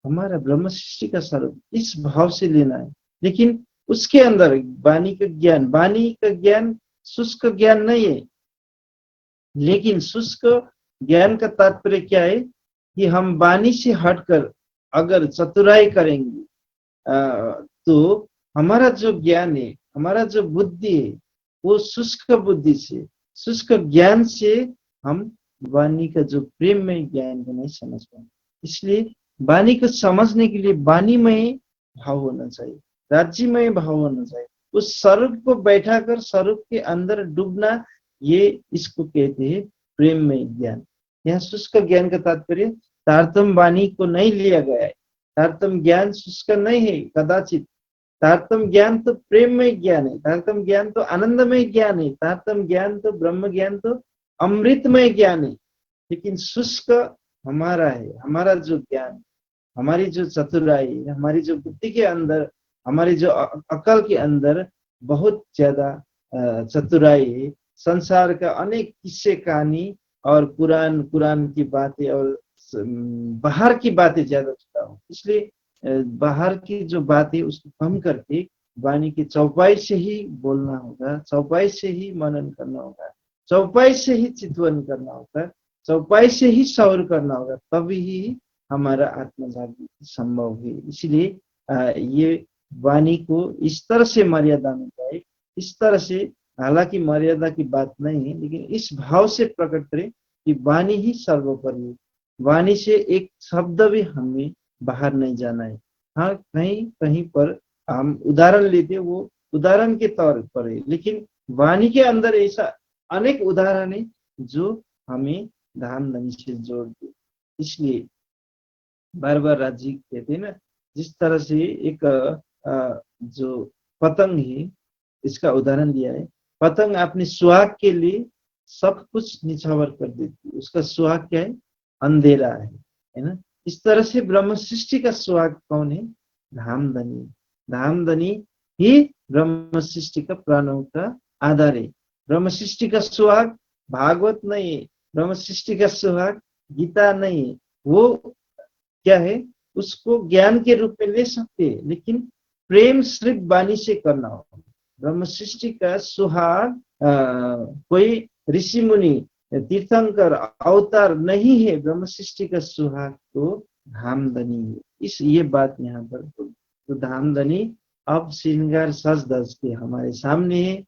हमारा ब्रह्म सृष्टि का स्वरूप, इस भाव से लेना है। लेकिन उसके अंदर वाणी का ज्ञान शुष्क ज्ञान नहीं है। लेकिन शुष्क ज्ञान का तात्पर्य क्या है कि हम वाणी से हटकर अगर चतुराई करेंगे तो हमारा जो ज्ञान है, हमारा जो बुद्धि है, वो शुष्क बुद्धि से, शुष्क ज्ञान से हम वाणी का जो प्रेम में ज्ञान को नहीं समझ पाएंगे। इसलिए वाणी को समझने के लिए वाणी में भाव होना चाहिए, राज्य में भाव होना चाहिए। उस स्वरूप को बैठाकर स्वरूप के अंदर डूबना, ये इसको कहते हैं प्रेम में ज्ञान। यहाँ शुष्क ज्ञान का तात्पर्य तारतम्य वाणी को नहीं लिया गया है। तारतम्य ज्ञान शुष्क नहीं है कदाचित। तारतम्य ज्ञान तो प्रेममय ज्ञान है, तारतम्य ज्ञान तो आनंदमय ज्ञान है, तारतम्य ज्ञान तो ब्रह्म ज्ञान तो अमृतमय ज्ञान है। लेकिन शुष्क हमारा है, हमारा जो ज्ञान, हमारी जो चतुराई, हमारी जो बुद्धि के अंदर, हमारी जो अकल के अंदर बहुत ज्यादा चतुराई है। संसार का अनेक किस्से कहानी और कुरान की बातें और बाहर की बातें ज्यादा जुड़ा हो। इसलिए बाहर की जो बात है उसको कम करके वाणी की चौपाई से ही बोलना होगा, चौपाई से ही मनन करना होगा, चौपाई से ही चितवन करना होगा, चौपाई से ही सौर करना होगा, तभी ही हमारा आत्मजागृति संभव है। इसलिए ये वाणी को इस तरह से मर्यादा में जाए, इस तरह से, हालांकि मर्यादा की बात नहीं है, लेकिन इस भाव से प्रकट करें कि वाणी ही सर्वोपरि है, वाणी से एक शब्द भी हमें बाहर नहीं जाना है। हाँ, कहीं कहीं पर हम उदाहरण लेते, वो उदाहरण के तौर पर है, लेकिन वाणी के अंदर ऐसा अनेक उदाहरण है जो हमें धाम धनी से जोड़ दे। इसलिए बार बार राजी कहते हैं ना, जिस तरह से एक जो पतंग है, इसका उदाहरण दिया है, पतंग अपने सुहाग के लिए सब कुछ निछावर कर देती है, उसका सुहाग क्या है? अंधेरा है ना। इस तरह से ब्रह्म सृष्टि का सुहाग कौन है? धामधनी। धामधनी ही ब्रह्म सृष्टि का प्राणों का आधार है। ब्रह्म सृष्टि का सुहाग भागवत नहीं है, ब्रह्म सृष्टि का सुहाग गीता नहीं है। वो क्या है? उसको ज्ञान के रूप में ले सकते हैं, लेकिन प्रेम सिर्फ वाणी से करना होगा। ब्रह्म सृष्टि का सुहाग कोई ऋषि मुनि तीर्थंकर अवतार नहीं है, ब्रह्म सृष्टि का सुहाग तो धामधनी है। ये बात यहाँ पर तो धामधनी अब श्रृंगार सज धज के हमारे सामने है।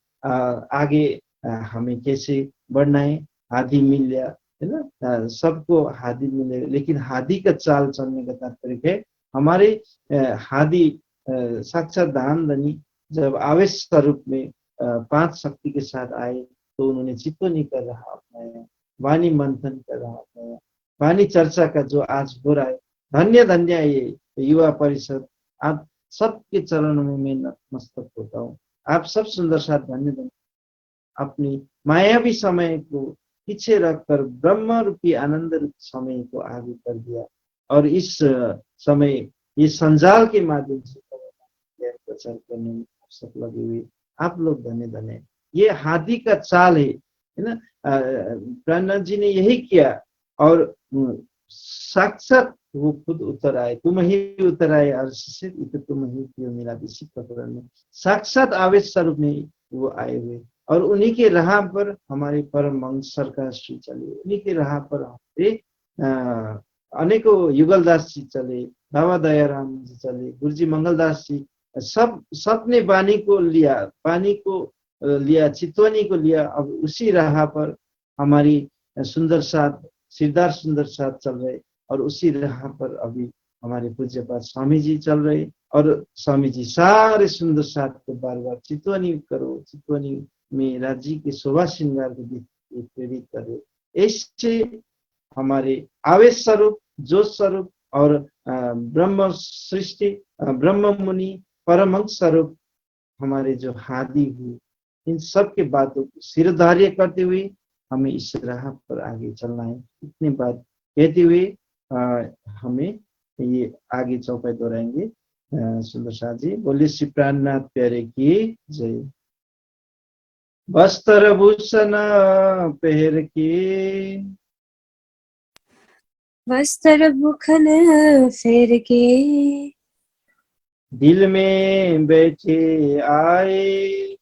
आगे हमें कैसे बढ़ना है? हाथी मिल गया है ना, सबको हाथी मिले, लेकिन हाथी का चाल चलने का तात्पर्य है हमारे हाथी साक्षात धामधनी जब आवेश स्वरूप में 5 शक्ति के साथ आए तो उन्होंने चित्तवनी कर रहा अपनाया, वाणी मंथन कर रहा अपनाया, वाणी चर्चा का जो आज हो रहा है। धन्य धन्य ये युवा परिषद, आप सबके चरणों में मैं नतमस्तक होता हूँ। आप सब सुंदर साथ धन्य धन्य अपनी मायावी समय को पीछे रखकर ब्रह्म रूपी आनंद रूपी समय को आगे कर दिया, और इस समय ये संजाल के माध्यम से प्रचार करने में अवसर लगे हुए आप लोग धन्य धन्य। ये हाथी का चाल है ना। प्राणनाथ जी ने यही किया, और साक्षात वो खुद उतर आए, तुम ही उतर आए अर्श से, तुम ही क्यों मिला। इसी प्रकार में साक्षात आवेश स्वरूप में वो आए हुए, और उन्हीं के राह पर हमारे परम हंस सरकार श्री चले, उन्हीं के राह पर हमारे अनेकों युगलदास जी चले, बाबा दयाराम जी चले, गुरुजी मंगलदास जी, सबने वाणी को लिया, वाणी को लिया, चितवनी को लिया। अब उसी राह पर हमारी सुंदर साथ सिद्धार्थ सुंदर साथ चल रहे, और उसी राह पर अभी हमारे पूज्यपाद स्वामी जी चल रहे, और स्वामी जी सारे सुंदर साथ को बार बार चितवनी करो, चितवनी में राज्य के शोभा श्रृंगार को प्रेरित करो। ऐसे हमारे आवेश स्वरूप, जोश स्वरूप और ब्रह्म सृष्टि, ब्रह्म मुनि, परमहंस स्वरूप हमारे जो हादी हुए, इन सब के बातों को सिरधार्य करते हुए हमें इस राह पर आगे चलना है। इतनी बात कहते हुए हमें ये आगे चौपाई दोहराएंगे। सुंदर शाह जी बोले श्री प्राणनाथ प्यारे की जय। वस्त्र भूषण पहर के, वस्त्र भूषण फेर के, दिल में बैठे आए,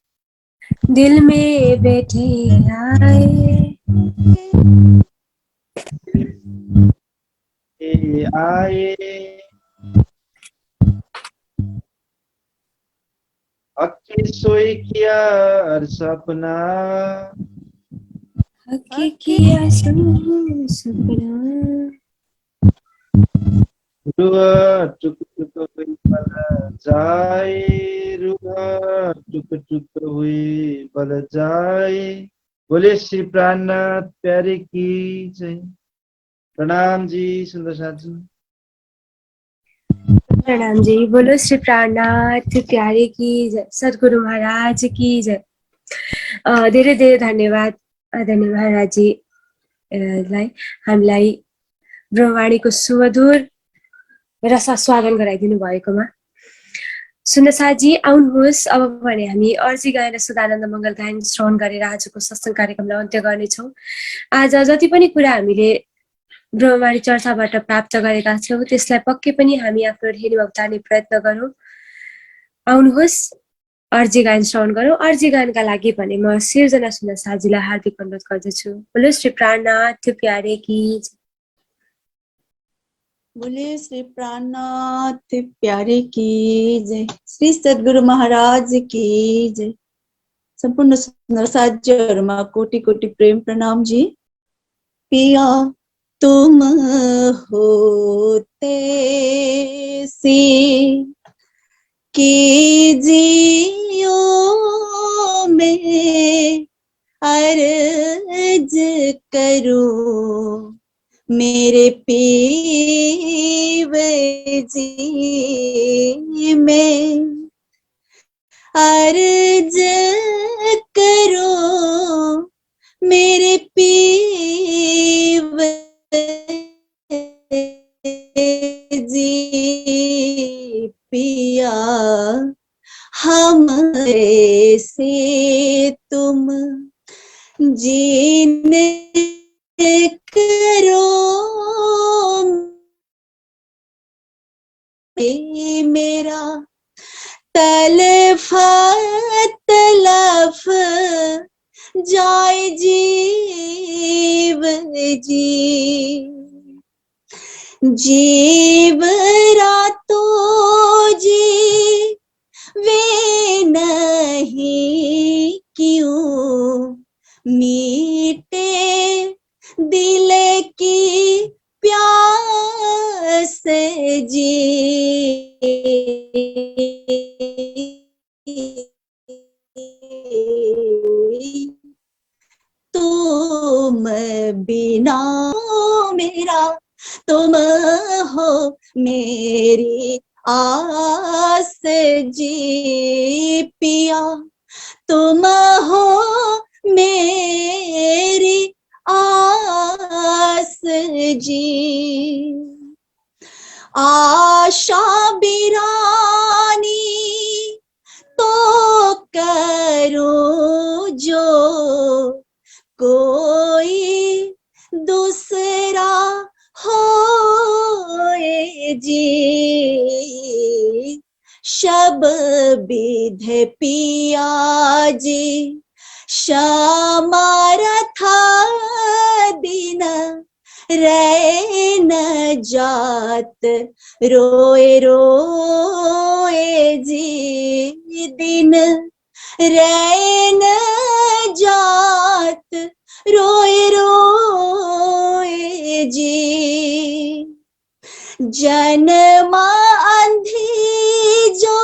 दिल में बैठे आए, आए अक्के सोए किया सपना, हकी किया सपना, रुआ टुक टुक हुई बल जाए, रुआ टुक टुक हुई बल जाए। बोले श्री प्राणनाथ प्यारे की जय। प्रणाम जी सुंदर साथ जी। प्रणाम जी। बोलो श्री प्राणनाथ प्यारे की जय, सद्गुरु महाराज की जय। धेरै धेरै धन्यवाद आदरणीय महाराज जी लाई हामीलाई ब्रह्मवाणीको सुमधुर र स्वागत गराइदिनु भएकोमा। सुन्दरसाजी आउनुहोस्, अब भने हामी अर्जी गाएर सदानन्द मङ्गल गायन श्रवण गरेर आजको सत्सङ्ग कार्यक्रमलाई अन्त्य गर्नेछौँ। आज जति पनि कुरा हामीले ब्रह्मवाणी चर्चाबाट प्राप्त गरेका छौँ त्यसलाई पक्कै पनि हामी आफ्नो हृदयमा उतार्ने प्रयत्न गरौँ। आउनुहोस् अर्जी गान श्रवण गरौँ। अर्जी गानका लागि भने म सिर्जना सुन्दर साजीलाई हार्दिक अनुरोध गर्दछु। बोलो श्री प्राणनाथ प्यारे की जय। बोले श्री प्राणनाथ प्यारे की जय। श्री सद्गुरु महाराज की जय। सम्पूर्ण सुन्दर साज्यहरूमा कोटि कोटि प्रेम प्रणाम जी। पिया तुम होते से कीजियो मैं अर्ज करूं मेरे पीव जी में अर्ज करो मेरे पीव जी पिया हमरे से तुम जीने करो मेरा तलफ तलफ जाए जीव जी जीव रातों जी वे नहीं क्यों मीटे दिल की प्यास जी तुम बिना मेरा तुम हो मेरी आस जी पिया तुम हो मेरी आस जी आशा बिरानी तो करो जो कोई दूसरा होए जी शब विध पिया जी श्यामारा था दिन रे न जात रोए रोए जी दिन रे न जात रोए रोए जी जन्म अंधी जो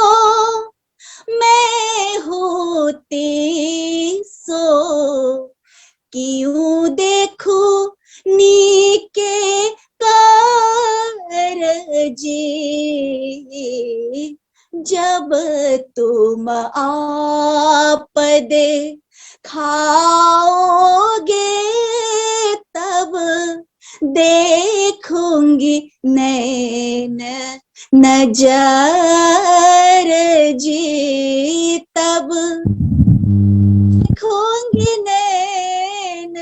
मैं होती सो क्यों देखूं नीके कर जी जब तुम आपदे खाओगे तब देखूंगी नैन नजर जी तब देखूंगी नैन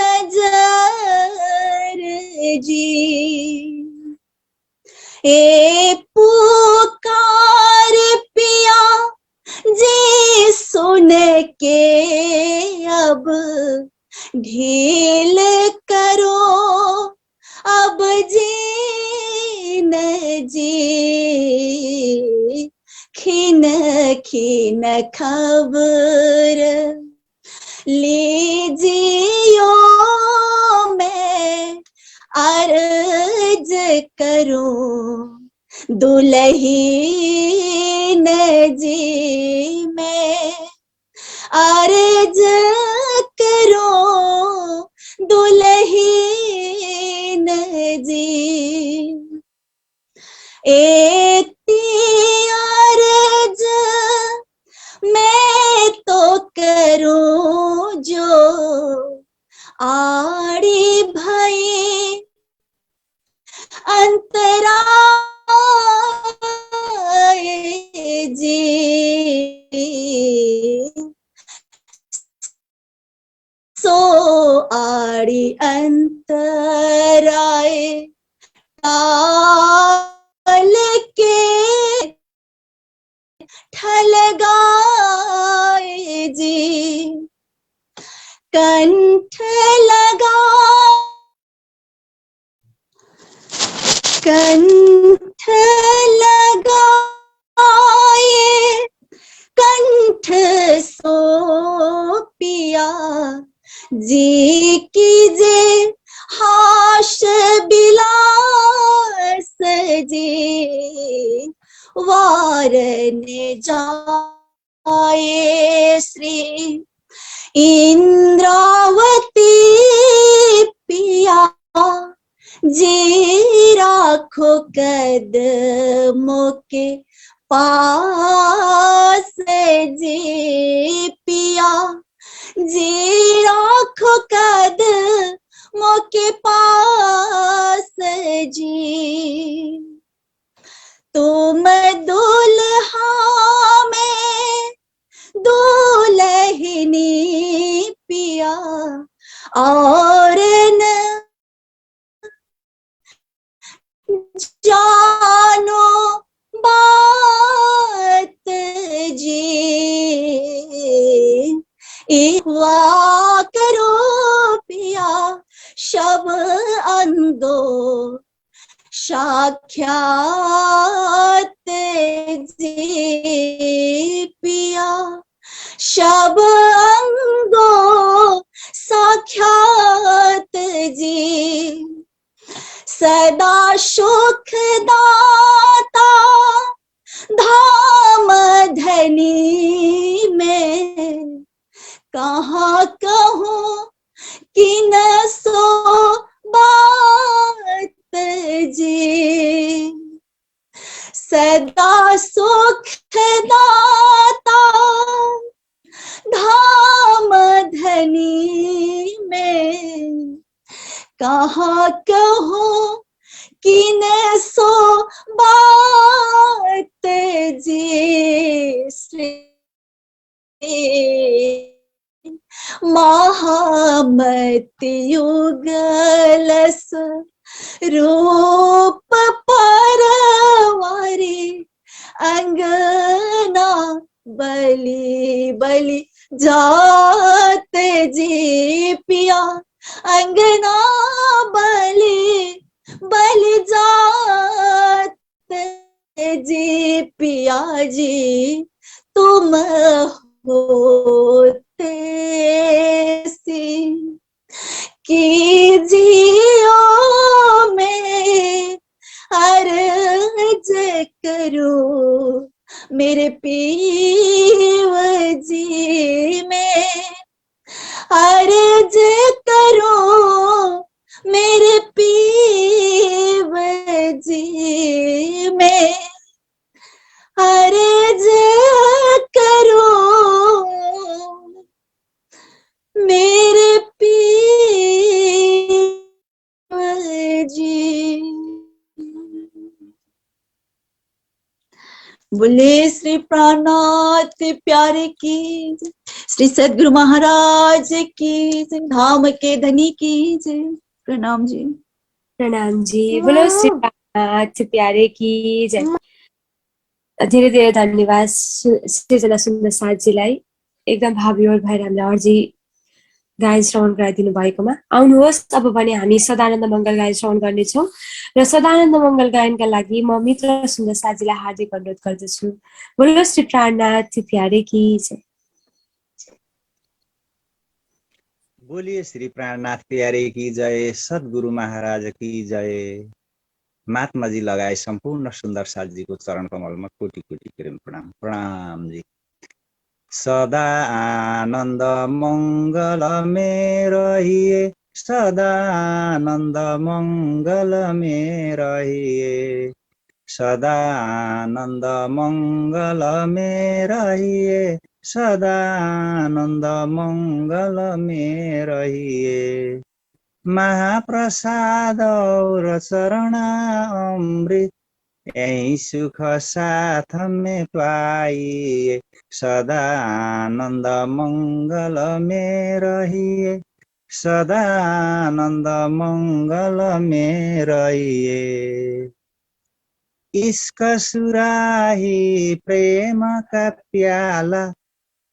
नजर जी ए पुकार पिया जी सुन के अब ढील करो अब जी न जी खिन खिन खबर लीजियो मैं अर्ज करूं दुल्हीन जी मैं अर्ज करो दुल्हीन जी एती अर्ज मैं तो करूं जो आड़ी भई अंतरा जी सो आड़ी अंतराए टाल के ठल गाए जी, कंठ लगा कंठ लगाए कंठ सो पिया जी कीजे हाश बिलास जी, वारन जाए श्री इंद्रावती पिया जी, राखो कदमों के पास जी पिया जी, राखो कदमों के पास जी, तुम दुल्हा में दुल्हनी पिया और न जानो बात जी, हुआ करो पिया शब अंदो साख्यात जी पिया, शब अंगो साख्यात जी, सदा सुख दाता धाम धनी में, कहाँ कहूँ कि न सो बात जी, सदा सुख दाता धाम धनी में, कहाँ कहूँ कि न सो बात जी, श्री महामत युगलस रूप परवारी अंगना बलि बलि जात जी पिया, अंगना बलि बलि जात जी पिया जी, तुम होते सी कि जियो में अर्ज करो मेरे पीव जी में, अर्ज करो मेरे पीव जी में, अर्ज करो मेरे पीव जी। बोले श्री प्राणनाथ प्यारे की जय, श्री सद्गुरु महाराज की जय, धाम के धनी की जय। प्रणाम जी। प्रणाम जी। बोलो श्री नाथ प्यारे की जय। धेरै धेरै धन्यवाद सृजना सुन्दर साथजीलाई, एकदम भावविभोर भएर हामीलाई अर्जी गायन श्रवण गराइदिनु भएकोमा। आउनुहोस् अब भने हामी सदानन्द मङ्गल गायन श्रवण गर्नेछौँ र सदानन्द मङ्गल गायनका लागि म मित्र सुन्दर साथजीलाई हार्दिक अनुरोध गर्दछु। बोलो श्री प्राणनाथ प्यारे की जय। बोलिए श्री प्राणनाथ प्यारे की जय, सद्गुरु महाराज की जय। महात्मा जी लगाए सम्पूर्ण सुन्दर साथजीको चरण कमलमा कोटि कोटि प्रेम प्रणाम। प्रणाम जी। सदा आनन्द मङ्गल में रहिए, सदा आनन्द मङ्गल में रहिए, सदा आनन्द मङ्गल में रहिए, सदा आनन्द मङ्गल में रहिए। महाप्रसाद और चरणामृत यही सुख साथ में पाइए, सदा आनन्द मङ्गल में रहिए, सदानन्द मङ्गलमे रहिए। इश्क सुराही प्रेमका प्याला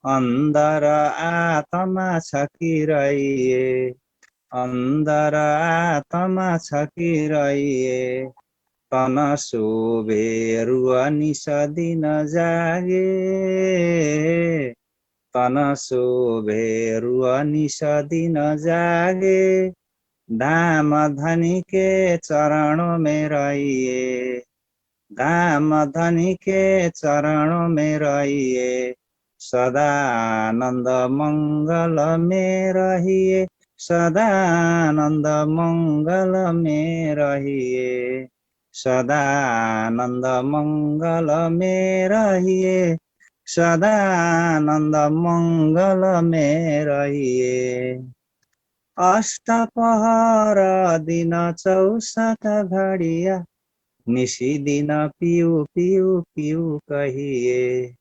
अन्दर आत्मा छकिरहिए। अन्दर आत्मा छकिरहिए। तन शोभे रुवा निस दिन जागे। तन शोभे रुवा निस दिन जागे। धाम धनी के चरणों में रहिए। धाम धनी के चरणों में रहिए। सदा आनंद मंगल में रहिए। सदा आनंद मंगल में रहिए। सदा आनंद मंगल में रहिए। सदा आनंद मंगल में रहिए। अष्टपहर दिन 64 घडिया निशिदिन पिउ पिउ पिउ कहिए।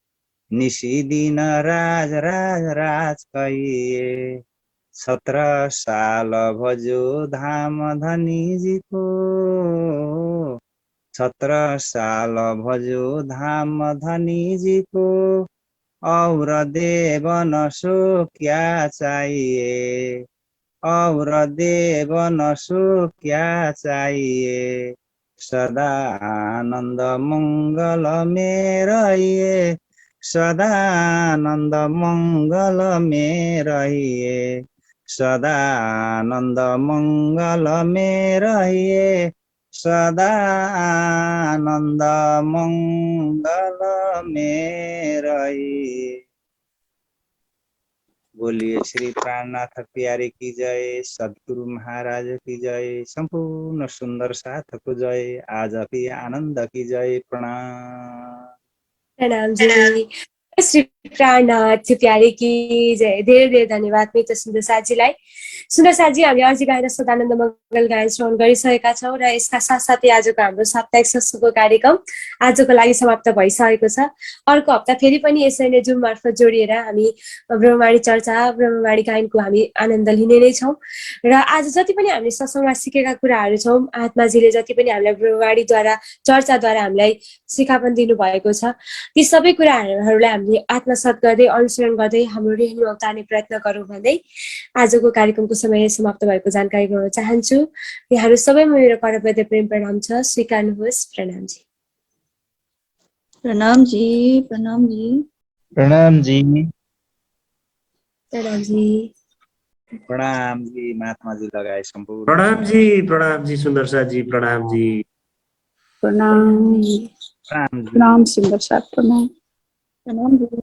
निशिदिन राज राज राज कहिए। 17 साल भजो धाम धनी को। 17 साल भजो धाम धनी को। और देवन सो क्या चाहिए। और देवन सो क्या चाहिए। सदा आनंद मंगल में रहिए। सदा आनंद मंगल में रहिए। सदा आनंद मंगल में रहिए। सदा आनंद मंगल में रहिए। बोलिए श्री प्राणनाथ प्यारे की जय। सद्गुरु महाराज की जय। संपूर्ण सुंदर साथ को जय। आज की आनंद की जय। प्रणाम। प्रणाम जी। श्री प्राणनाथ प्यारे की जय। धेरै धेरै धन्यवाद मित्र सुन्दर साथीलाई। सुन्दर साथी, हामीले अझै गाएर सदानन्द मङ्गल गायन श्रवण गरिसकेका छौँ र यसका साथसाथै आजको हाम्रो साप्ताहिक सत्सङ्गको कार्यक्रम आजको लागि समाप्त भइसकेको छ। अर्को हप्ता फेरि पनि यसरी नै जुम मार्फत जोडिएर हामी ब्रह्मवाणी चर्चा ब्रह्मवाणी गायनको हामी आनन्द लिने नै छौँ। र आज जति पनि हामीले सत्सङ्गमा सिकेका कुराहरू छौँ, आत्माजीले जति पनि हामीलाई ब्रह्मवाणीद्वारा चर्चाद्वारा हामीलाई सिकापन दिनुभएको छ, ती सबै कुराहरूलाई हामीले आत्मसात गर्दै अनुसरण गर्दै हाम्रो हृदयमा उतार्ने प्रयत्न गरौँ भन्दै आजको कार्यक्रमको समय समाप्त भएको जानकारी गराउन चाहन्छु। यहाँहरू सबैमा मेरो करपद्य प्रेम प्रणाम छ। स्वीकार्नुहोस्। प्रणाम जी। प्रणाम जी। प्रणाम जी। प्रणाम जी। प्रणाम जी। प्रणाम जी। महात्मा जी लगाए संपूर्ण प्रणाम जी सुन्दर साथ जी। प्रणाम जी। प्रणाम प्रणाम जी। प्रणाम सुंदर साथ। प्रणाम। प्रणाम जी।